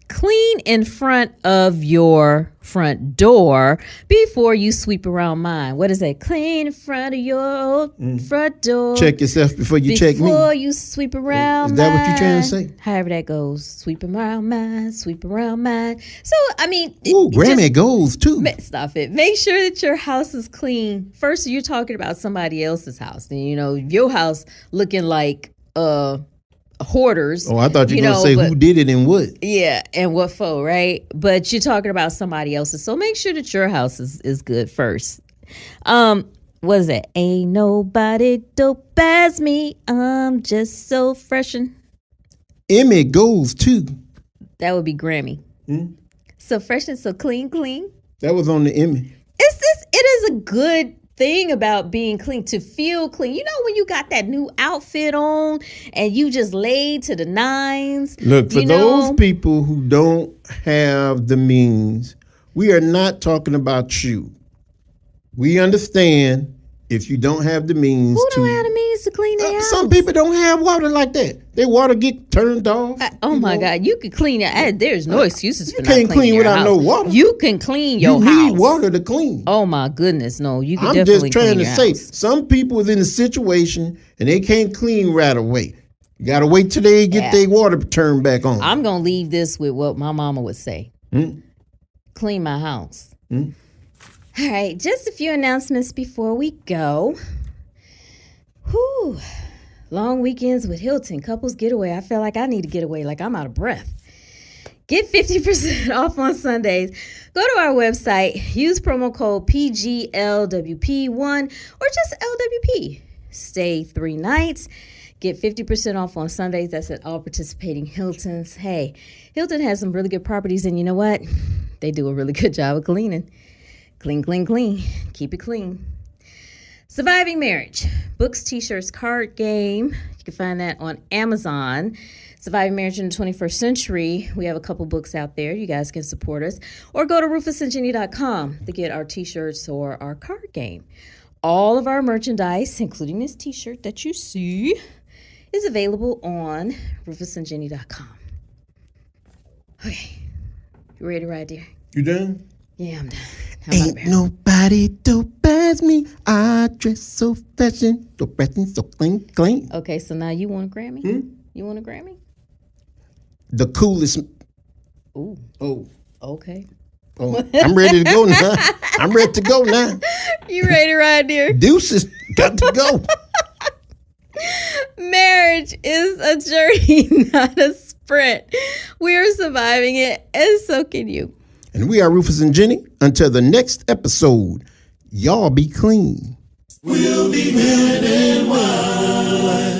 clean in front of your front door before you sweep around mine. What is that? Clean in front of your front door. Check yourself before you check me. Before you sweep around Is that what you're trying to say? However that goes. Sweep around mine, sweep around mine. So, I mean. Grammy goes too. Stop it. Make sure that your house is clean. First, you're talking about somebody else's house. And, you know, your house looking like hoarders. Oh, I thought you were going to say who did it and what. Yeah, and what for, right? But you're talking about somebody else's. So make sure that your house is good first. What is that? Ain't nobody dope as me. I'm just so fresh and... Emmy goes too. That would be Grammy. So fresh and so clean. That was on the Emmy. It is a good thing about being clean, to feel clean. You know, when you got that new outfit on and you just laid to the nines. Look, for those people who don't have the means, we are not talking about you. We understand if you don't have the means Who don't have the means to clean their house? Some people don't have water like that. Their water get turned off. Oh my God, you can clean it. There's no excuses for not cleaning cleaning your without house. no water. You can clean your house. You need water to clean. Oh my goodness, no. You can I'm definitely just trying to clean say, your house. some people is in a situation and they can't clean right away. You got to wait till they get their water turned back on. I'm going to leave this with what my mama would say. Clean my house. All right, just a few announcements before we go. Whew. Long weekends with Hilton. Couples getaway. I feel like I need to get away, like I'm out of breath. Get 50% off on Sundays. Go to our website. Use promo code PGLWP1 or just LWP. Stay 3 nights. Get 50% off on Sundays. That's at all participating Hiltons. Hey, Hilton has some really good properties, and you know what? They do a really good job of cleaning. Clean. Keep it clean. Surviving Marriage. Books, t-shirts, card game. You can find that on Amazon. Surviving Marriage in the 21st Century. We have a couple books out there. You guys can support us. Or go to rufusandjenny.com to get our t-shirts or our card game. All of our merchandise, including this t-shirt that you see, is available on rufusandjenny.com. Okay. You ready to ride, dear? You done? Yeah, I'm done. Ain't nobody dope as me. I dress so fashion, so clean. Okay, so now you want a Grammy? You want a Grammy? The coolest. Ooh. Oh. Okay. Oh, I'm ready to go now. You ready to ride, dear? Deuces. Got to go. Marriage is a journey, not a sprint. We are surviving it, and so can you. And we are Rufus and Jenny. Until the next episode, y'all be clean. We'll be men and wives.